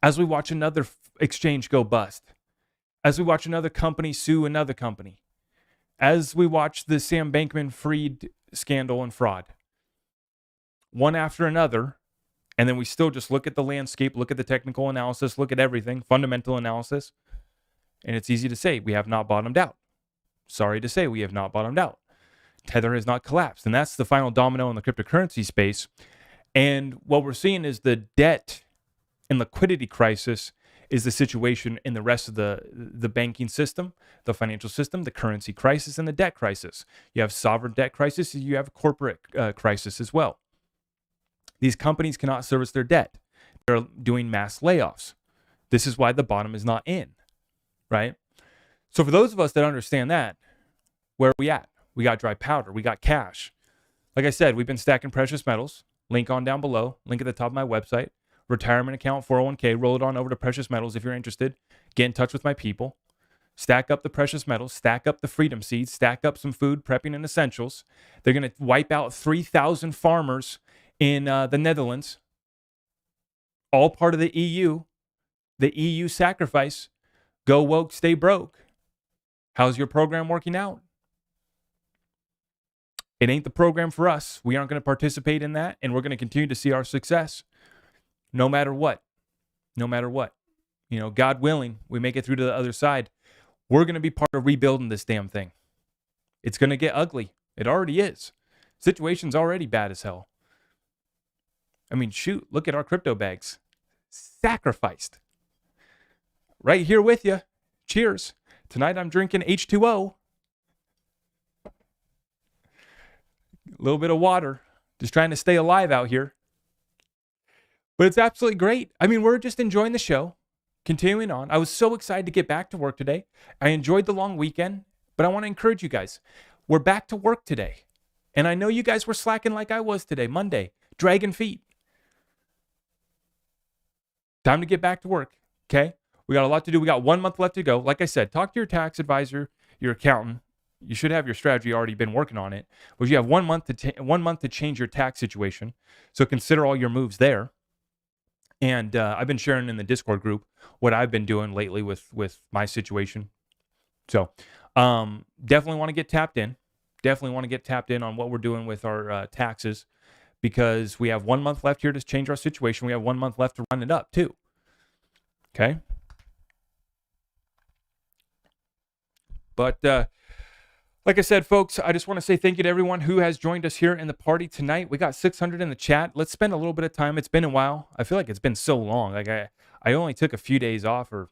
As we watch another exchange go bust, as we watch another company sue another company, as we watch the Sam Bankman-Fried scandal and fraud, one after another. And then we still just look at the landscape, look at the technical analysis, look at everything, fundamental analysis. And it's easy to say we have not bottomed out. Sorry to say we have not bottomed out. Tether has not collapsed. And that's the final domino in the cryptocurrency space. And what we're seeing is the debt and liquidity crisis is the situation in the rest of the banking system, the financial system, the currency crisis, and the debt crisis. You have sovereign debt crisis, and you have corporate crisis as well. These companies cannot service their debt. They're doing mass layoffs. This is why the bottom is not in, right? So for those of us that understand that, where are we at? We got dry powder. We got cash. Like I said, we've been stacking precious metals. Link on down below. Link at the top of my website. Retirement account, 401k. Roll it on over to precious metals if you're interested. Get in touch with my people. Stack up the precious metals. Stack up the freedom seeds. Stack up some food, prepping, and essentials. They're going to wipe out 3,000 farmers in the Netherlands. All part of the EU. The EU sacrifice. Go woke, stay broke. How's your program working out? It ain't the program for us. We aren't going to participate in that, and we're going to continue to see our success no matter what. No matter what. You know, God willing, we make it through to the other side. We're going to be part of rebuilding this damn thing. It's going to get ugly. It already is. Situation's already bad as hell. I mean, shoot, look at our crypto bags. Sacrificed. Right here with you. Cheers. Tonight I'm drinking H2O. A little bit of water. Just trying to stay alive out here. But it's absolutely great. I mean, we're just enjoying the show. Continuing on. I was so excited to get back to work today. I enjoyed the long weekend, but I want to encourage you guys. We're back to work today. And I know you guys were slacking like I was today, Monday. Dragging feet. Time to get back to work, okay? We got a lot to do. We got 1 month left to go. Like I said, talk to your tax advisor, your accountant. You should have your strategy already been working on it. But you have 1 month to change your tax situation. So consider all your moves there. And I've been sharing in the Discord group what I've been doing lately with my situation. So definitely want to get tapped in. Definitely want to get tapped in on what we're doing with our taxes, because we have 1 month left here to change our situation. We have 1 month left to run it up too. Okay. But like I said, folks, I just want to say thank you to everyone who has joined us here in the party tonight. We got 600 in the chat. Let's spend a little bit of time. It's been a while. I feel like it's been so long. Like I only took a few days off, or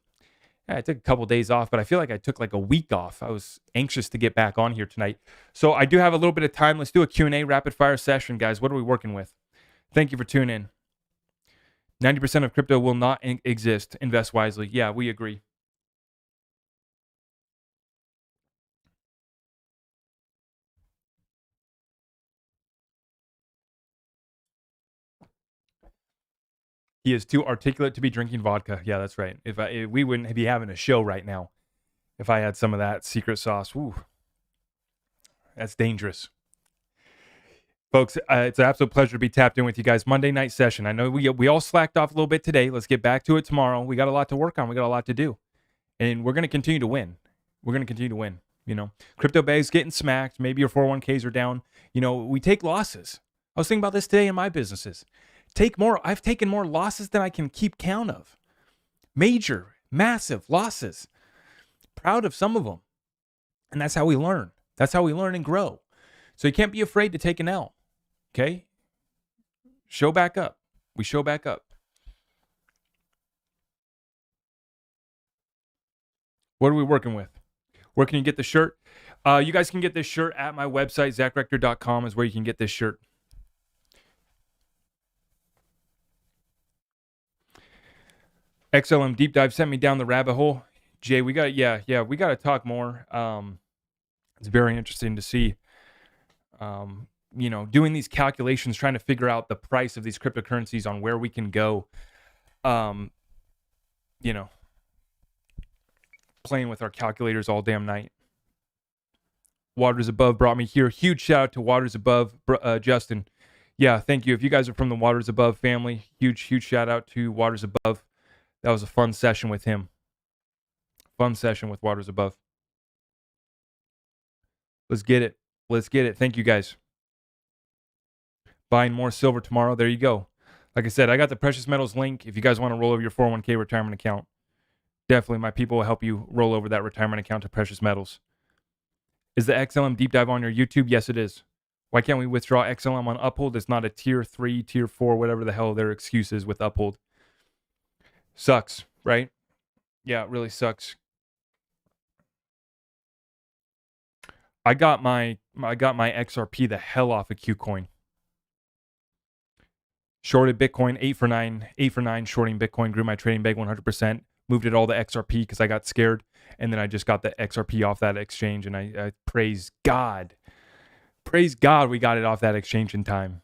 I took a couple days off, but I feel like I took like a week off. I was anxious to get back on here tonight. So I do have a little bit of time. Let's do a Q&A rapid fire session, guys. What are we working with? Thank you for tuning in. 90% of crypto will not exist. Invest wisely. Yeah, we agree. He is too articulate to be drinking vodka. Yeah, that's right. If we wouldn't be having a show right now if I had some of that secret sauce. Ooh, that's dangerous. Folks, it's an absolute pleasure to be tapped in with you guys. Monday night session. I know we all slacked off a little bit today. Let's get back to it tomorrow. We got a lot to work on. We got a lot to do. And we're going to continue to win. We're going to continue to win. You know, crypto bags getting smacked. Maybe your 401ks are down. You know, we take losses. I was thinking about this today in my businesses. I've taken more losses than I can keep count of. Major, massive losses. Proud of some of them. And that's how we learn. That's how we learn and grow. So you can't be afraid to take an L. Okay? Show back up. We show back up. What are we working with? Where can you get the shirt? You guys can get this shirt at my website, zachrector.com is where you can get this shirt. XLM Deep Dive sent me down the rabbit hole. Jay, we got to talk more. It's very interesting to see, you know, doing these calculations, trying to figure out the price of these cryptocurrencies on where we can go. You know, playing with our calculators all damn night. Waters Above brought me here. Huge shout out to Waters Above, Justin. Yeah, thank you. If you guys are from the Waters Above family, huge shout out to Waters Above. That was a fun session with him. Fun session with Waters Above. Let's get it. Let's get it. Thank you, guys. Buying more silver tomorrow. There you go. Like I said, I got the precious metals link. If you guys want to roll over your 401k retirement account, definitely my people will help you roll over that retirement account to precious metals. Is the XLM deep dive on your YouTube? Yes, it is. Why can't we withdraw XLM on Uphold? It's not a tier 3, tier 4, whatever the hell their excuse is with Uphold. Sucks, right? Yeah, it really sucks. I got my XRP the hell off of KuCoin. Shorted Bitcoin, 8 for 9 shorting Bitcoin, grew my trading bag 100%, moved it all to XRP because I got scared. And then I just got the XRP off that exchange, and I praise God. Praise God we got it off that exchange in time.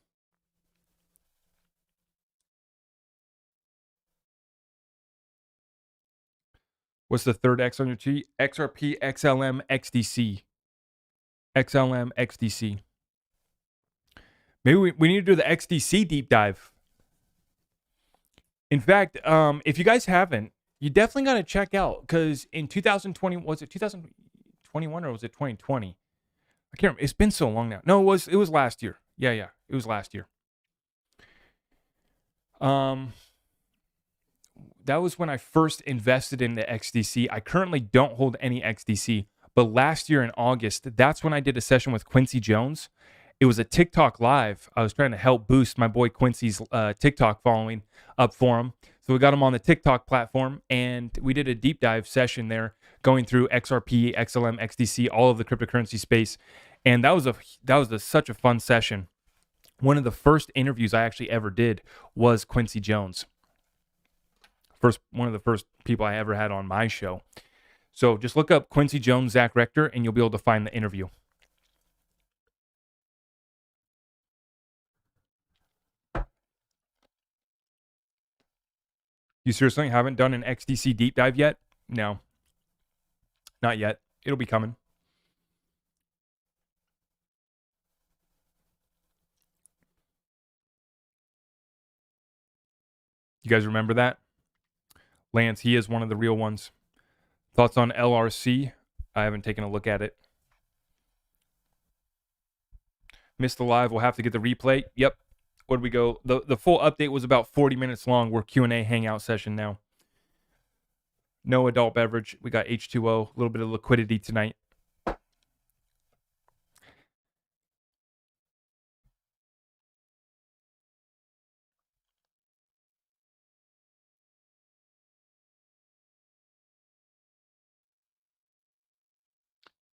What's the third X on your T? XRP, XLM, XDC. XLM, XDC. Maybe we need to do the XDC deep dive. In fact, if you guys haven't, you definitely got to check out, because in 2020, was it 2021 or was it 2020? I can't remember. It's been so long now. No, it was last year. Yeah, it was last year. That was when I first invested in the XDC. I currently don't hold any XDC, but last year in August, that's when I did a session with Quincy Jones. It was a TikTok live. I was trying to help boost my boy Quincy's TikTok following up for him. So we got him on the TikTok platform, and we did a deep dive session there, going through XRP, XLM, XDC, all of the cryptocurrency space. And that was such a fun session. One of the first interviews I actually ever did was Quincy Jones. One of the first people I ever had on my show. So just look up Quincy Jones, Zach Rector, and you'll be able to find the interview. You seriously haven't done an XDC deep dive yet? No, not yet. It'll be coming. You guys remember that? Lance, he is one of the real ones. Thoughts on LRC? I haven't taken a look at it. Missed the live. We'll have to get the replay. Yep. Where'd we go? The full update was about 40 minutes long. We're Q&A hangout session now. No adult beverage. We got H2O. A little bit of liquidity tonight.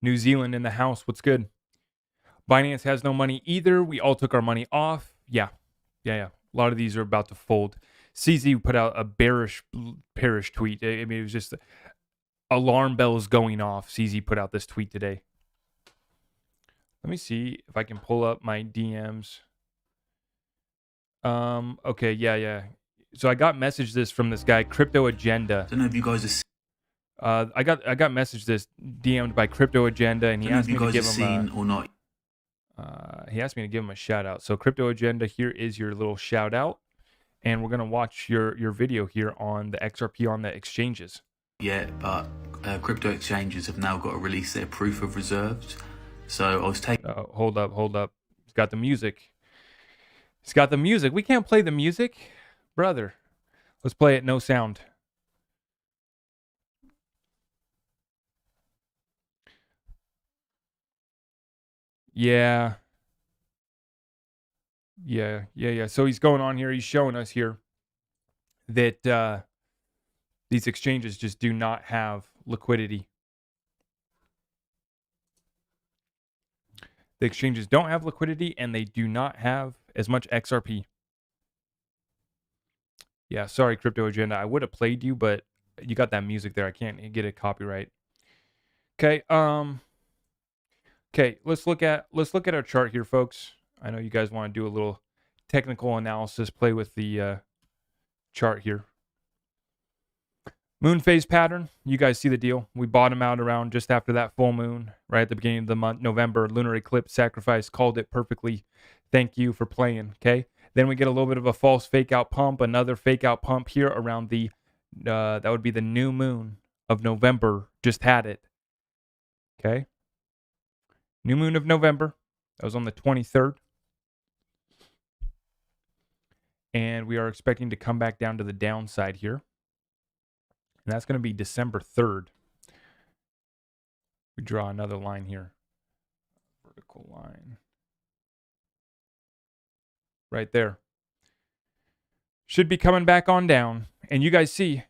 New Zealand in the house. What's good? Binance has no money either. We all took our money off. Yeah. A lot of these are about to fold. CZ put out a bearish tweet. I mean, it was just alarm bells going off. CZ put out this tweet today. Let me see if I can pull up my DMs. Okay, yeah. So I got messaged this from this guy, Crypto Agenda. I don't know if you guys are. I got messaged this DM'd by Crypto Agenda, and he asked me to give him or not. He asked me to give him a shout out. So Crypto Agenda, here is your little shout out, and we're gonna watch your video here on the XRP on the exchanges. Yeah, but crypto exchanges have now got to release their proof of reserves. So I was taking. Hold up. It's got the music. We can't play the music, brother. Let's play it no sound. Yeah. So he's going on here. He's showing us here that these exchanges just do not have liquidity. The exchanges don't have liquidity, and they do not have as much XRP. Yeah, sorry, Crypto Agenda. I would have played you, but you got that music there. I can't get a copyright. Okay. Okay, let's look at our chart here, folks. I know you guys want to do a little technical analysis, play with the chart here. Moon phase pattern, you guys see the deal. We bottom out around just after that full moon, right at the beginning of the month, November, lunar eclipse, sacrifice, called it perfectly. Thank you for playing, okay? Then we get a little bit of a false fake out pump, another fake out pump here around the, that would be the new moon of November, just had it, okay? New moon of November, that was on the 23rd. And we are expecting to come back down to the downside here. And that's going to be December 3rd. We draw another line here. Vertical line. Right there. Should be coming back on down. And you guys see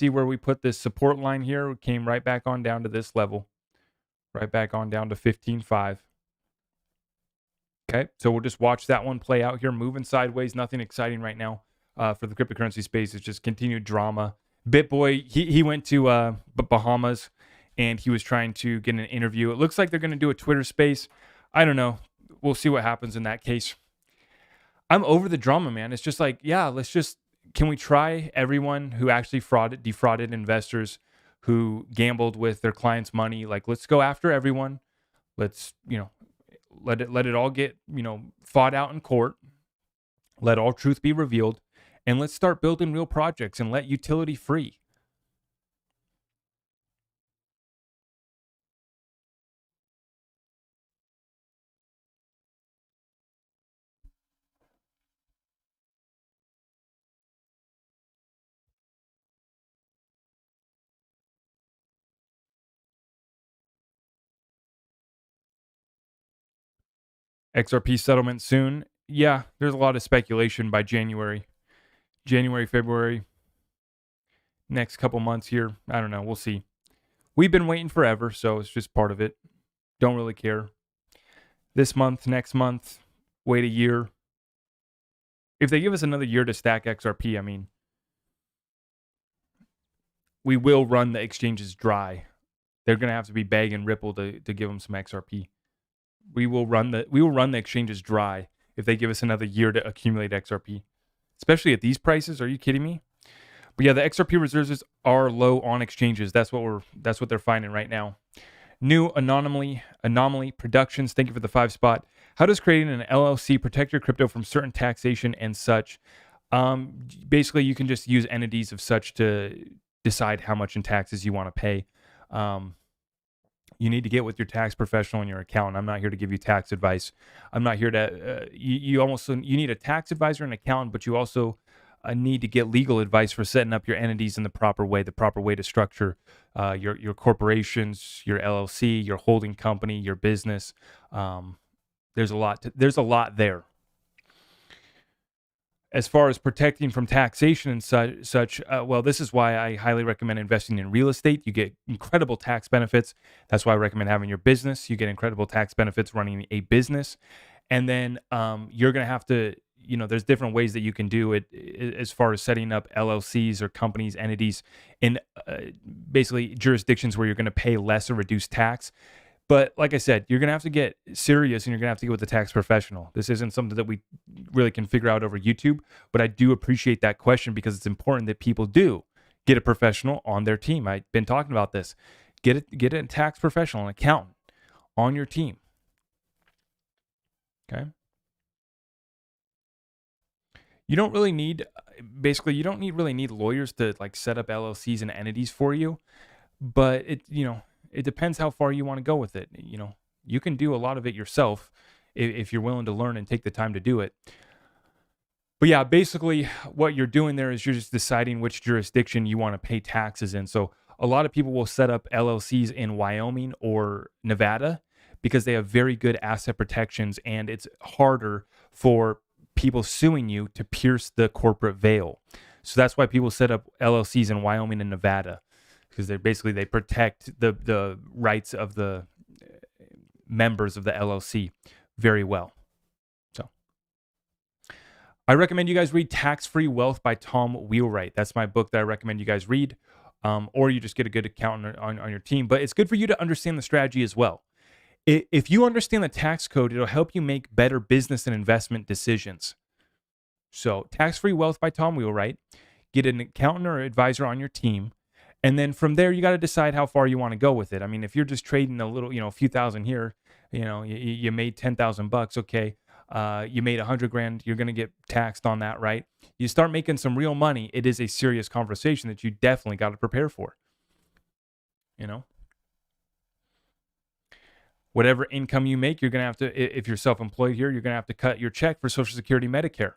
where we put this support line here. We came right back on down to this level. Right back on down to 15.5. Okay, so we'll just watch that one play out here, moving sideways. Nothing exciting right now for the cryptocurrency space. It's just continued drama. BitBoy, he went to Bahamas, and he was trying to get an interview. It looks like they're going to do a Twitter space. I don't know. We'll see what happens in that case. I'm over the drama, man. It's just like, yeah, can we try everyone who actually defrauded investors, who gambled with their clients' money? Like, let's go after everyone. Let's, let it all get, fought out in court. Let all truth be revealed, and let's start building real projects and let utility free. XRP settlement soon. Yeah, there's a lot of speculation by January, February, next couple months here. I don't know. We'll see. We've been waiting forever, so it's just part of it. Don't really care. This month, next month, wait a year. If they give us another year to stack XRP, I mean, we will run the exchanges dry. They're going to have to be begging Ripple to give them some XRP. We will run the exchanges dry if they give us another year to accumulate XRP, especially at these prices. Are you kidding me? But yeah, the XRP reserves are low on exchanges. That's what they're finding right now. New anomaly productions. Thank you for the 5 spot. How does creating an LLC protect your crypto from certain taxation and such? Basically, you can just use entities of such to decide how much in taxes you want to pay. You need to get with your tax professional and your accountant. I'm not here to give you tax advice. I'm not here to. You need a tax advisor and accountant, but you also need to get legal advice for setting up your entities in the proper way to structure your corporations, your LLC, your holding company, your business. There's a lot there. As far as protecting from taxation and such, well, this is why I highly recommend investing in real estate. You get incredible tax benefits. That's why I recommend having your business. You get incredible tax benefits running a business. And then you're going to have to, there's different ways that you can do it as far as setting up LLCs or companies, entities in basically jurisdictions where you're going to pay less or reduce tax. But like I said, you're going to have to get serious and you're going to have to get with the tax professional. This isn't something that we really can figure out over YouTube, but I do appreciate that question because it's important that people do get a professional on their team. I've been talking about this. Get a tax professional, an accountant on your team. Okay. You don't really need, really need lawyers to like set up LLCs and entities for you, but it depends how far you want to go with it. You can do a lot of it yourself if you're willing to learn and take the time to do it. But yeah, basically what you're doing there is you're just deciding which jurisdiction you want to pay taxes in. So a lot of people will set up LLCs in Wyoming or Nevada because they have very good asset protections, and it's harder for people suing you to pierce the corporate veil. So that's why people set up LLCs in Wyoming and Nevada, because they protect the rights of the members of the LLC very well. So I recommend you guys read Tax-Free Wealth by Tom Wheelwright. That's my book that I recommend you guys read, or you just get a good accountant on your team. But it's good for you to understand the strategy as well. If you understand the tax code, it'll help you make better business and investment decisions. So Tax-Free Wealth by Tom Wheelwright. Get an accountant or advisor on your team. And then from there, you got to decide how far you want to go with it. I mean, if you're just trading a little, a few thousand here, you made $10,000. Okay. You made $100,000. You're going to get taxed on that, right? You start making some real money. It is a serious conversation that you definitely got to prepare for. Whatever income you make, you're going to have to, if you're self-employed here, you're going to have to cut your check for Social Security, Medicare.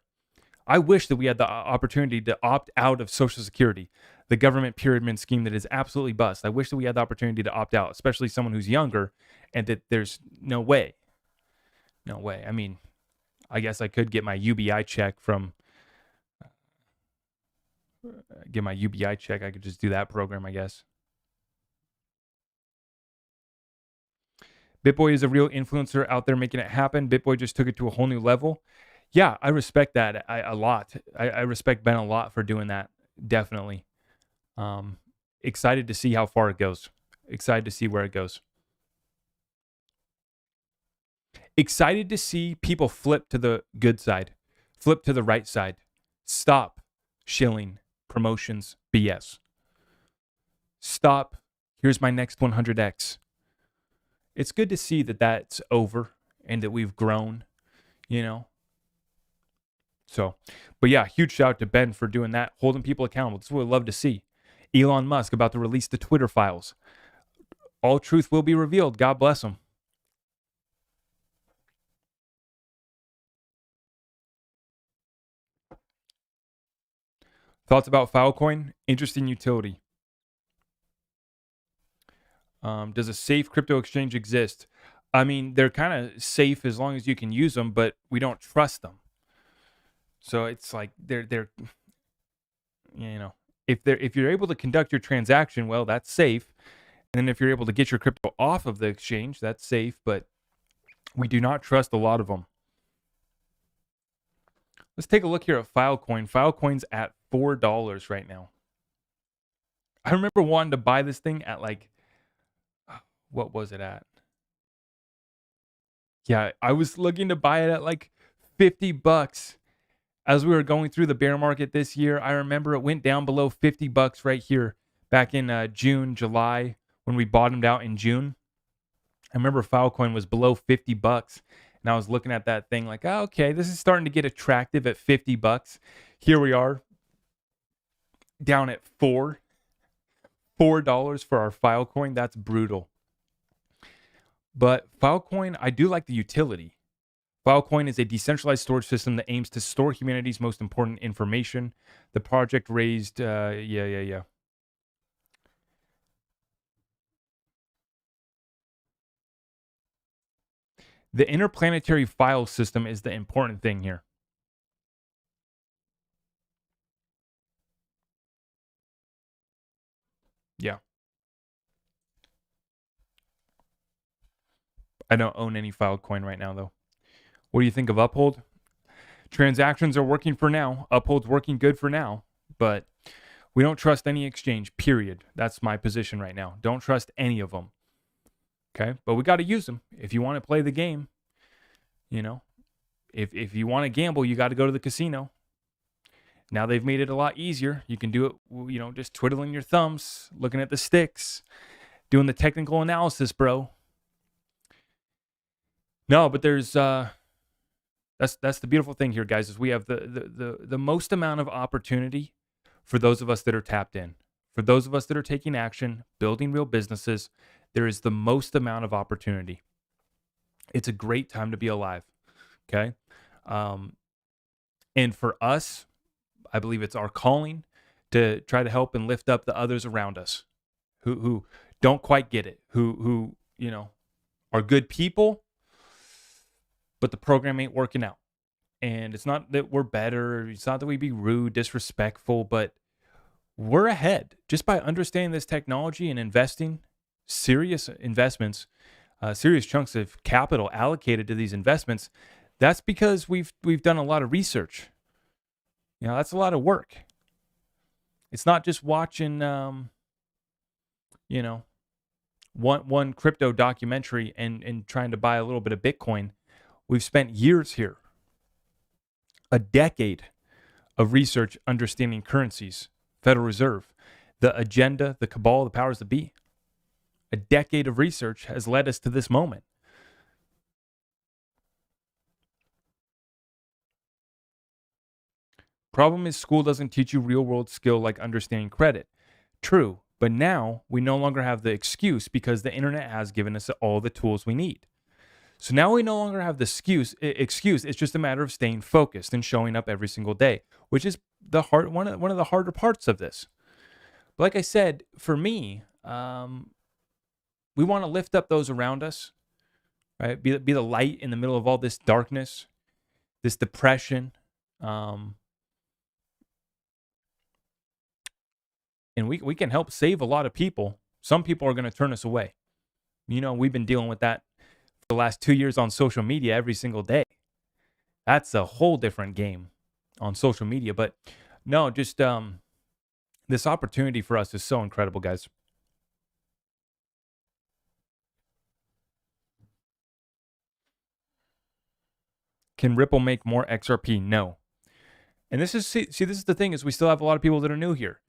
I wish that we had the opportunity to opt out of Social Security, the government pyramid scheme that is absolutely bust. I wish that we had the opportunity to opt out, especially someone who's younger, and that there's no way. No way. I mean, I guess I could get my UBI check from, I could just do that program, I guess. BitBoy is a real influencer out there making it happen. BitBoy just took it to a whole new level. Yeah, I respect that a lot. I respect Ben a lot for doing that. Definitely. Excited to see how far it goes. Excited to see where it goes. Excited to see people flip to the good side, flip to the right side. Stop shilling promotions BS. Stop. Here's my next 100x. It's good to see that that's over and that we've grown, you know. So, but yeah, huge shout out to Ben for doing that, holding people accountable. This is what we love to see. Elon Musk about to release the Twitter files. All truth will be revealed. God bless him. Thoughts about Filecoin? Interesting utility. Does a safe crypto exchange exist? I mean, they're kind of safe as long as you can use them, but we don't trust them. So it's like they're you know, if you're able to conduct your transaction, well, that's safe. And then if you're able to get your crypto off of the exchange, that's safe, but we do not trust a lot of them. Let's take a look here at Filecoin. Filecoin's at $4 right now. I remember wanting to buy this thing at like, what was it at? Yeah, I was looking to buy it at like $50 as we were going through the bear market this year. I remember it went down below $50 right here back in June, July, when we bottomed out in June. I remember Filecoin was below $50, and I was looking at that thing like, oh, okay, this is starting to get attractive at $50. Here we are, down at $4 for our Filecoin. That's brutal. But Filecoin, I do like the utility. Filecoin is a decentralized storage system that aims to store humanity's most important information. The project raised, The interplanetary file system is the important thing here. Yeah. I don't own any Filecoin right now, though. What do you think of Uphold? Transactions are working for now. Uphold's working good for now, but we don't trust any exchange, period. That's my position right now. Don't trust any of them. Okay? But we got to use them. If you want to play the game, you know, if you want to gamble, you got to go to the casino. Now they've made it a lot easier. You can do it, you know, just twiddling your thumbs, looking at the sticks, doing the technical analysis, bro. No, but there's that's the beautiful thing here, guys, is we have the most amount of opportunity for those of us that are tapped in. For those of us that are taking action, building real businesses, there is the most amount of opportunity. It's a great time to be alive. Okay. And for us, I believe it's our calling to try to help and lift up the others around us who don't quite get it, who you know, are good people, but the program ain't working out. And it's not that we're better. It's not that we be rude, disrespectful, but we're ahead just by understanding this technology and investing serious investments, serious chunks of capital allocated to these investments. That's because we've done a lot of research. You know, that's a lot of work. It's not just watching, you know, one crypto documentary and trying to buy a little bit of Bitcoin. We've spent years here, a decade of research understanding currencies, Federal Reserve, the agenda, the cabal, the powers that be. A decade of research has led us to this moment. Problem is, school doesn't teach you real world skill like understanding credit. True, but now we no longer have the excuse because the internet has given us all the tools we need. So now we no longer have the excuse. It's just a matter of staying focused and showing up every single day, which is one of the harder parts of this. But like I said, for me, we want to lift up those around us, right? Be the light in the middle of all this darkness, this depression, and we can help save a lot of people. Some people are going to turn us away. You know, we've been dealing with that the last 2 years on social media every single day. That's a whole different game on social media. But no, just this opportunity for us is so incredible, guys. Can Ripple make more XRP? No. And this is this is the thing, is we still have a lot of people that are new here.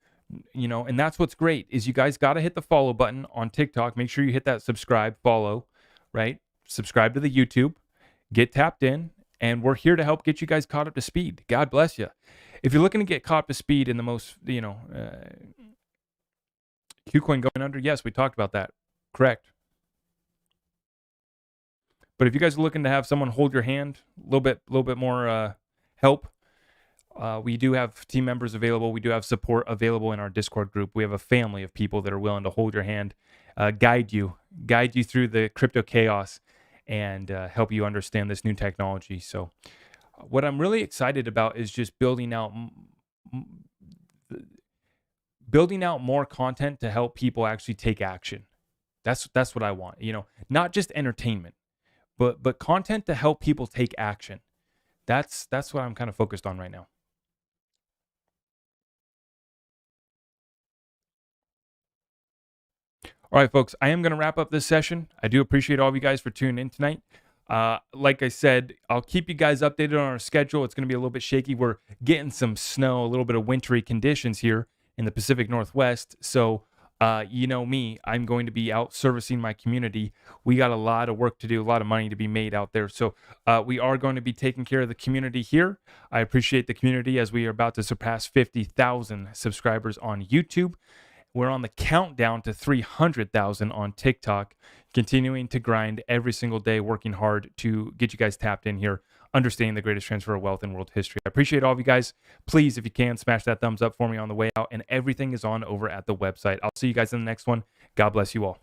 And that's what's great, is you guys got to hit the follow button on TikTok. Make sure you hit that subscribe, follow, right? Subscribe to the YouTube, get tapped in, and we're here to help get you guys caught up to speed. God bless you. If you're looking to get caught up to speed in the most, Qcoin going under, yes, we talked about that. Correct. But if you guys are looking to have someone hold your hand, a little bit more help, we do have team members available. We do have support available in our Discord group. We have a family of people that are willing to hold your hand, guide you through the crypto chaos, and help you understand this new technology. So what I'm really excited about is just building out more content to help people actually take action. That's what I want. Not just entertainment, but content to help people take action. That's what I'm kind of focused on right now. All right, folks, I am going to wrap up this session. I do appreciate all of you guys for tuning in tonight. Like I said, I'll keep you guys updated on our schedule. It's going to be a little bit shaky. We're getting some snow, a little bit of wintry conditions here in the Pacific Northwest. So, you know me, I'm going to be out servicing my community. We got a lot of work to do, a lot of money to be made out there. So we are going to be taking care of the community here. I appreciate the community, as we are about to surpass 50,000 subscribers on YouTube. We're on the countdown to 300,000 on TikTok, continuing to grind every single day, working hard to get you guys tapped in here, understanding the greatest transfer of wealth in world history. I appreciate all of you guys. Please, if you can, smash that thumbs up for me on the way out, and everything is on over at the website. I'll see you guys in the next one. God bless you all.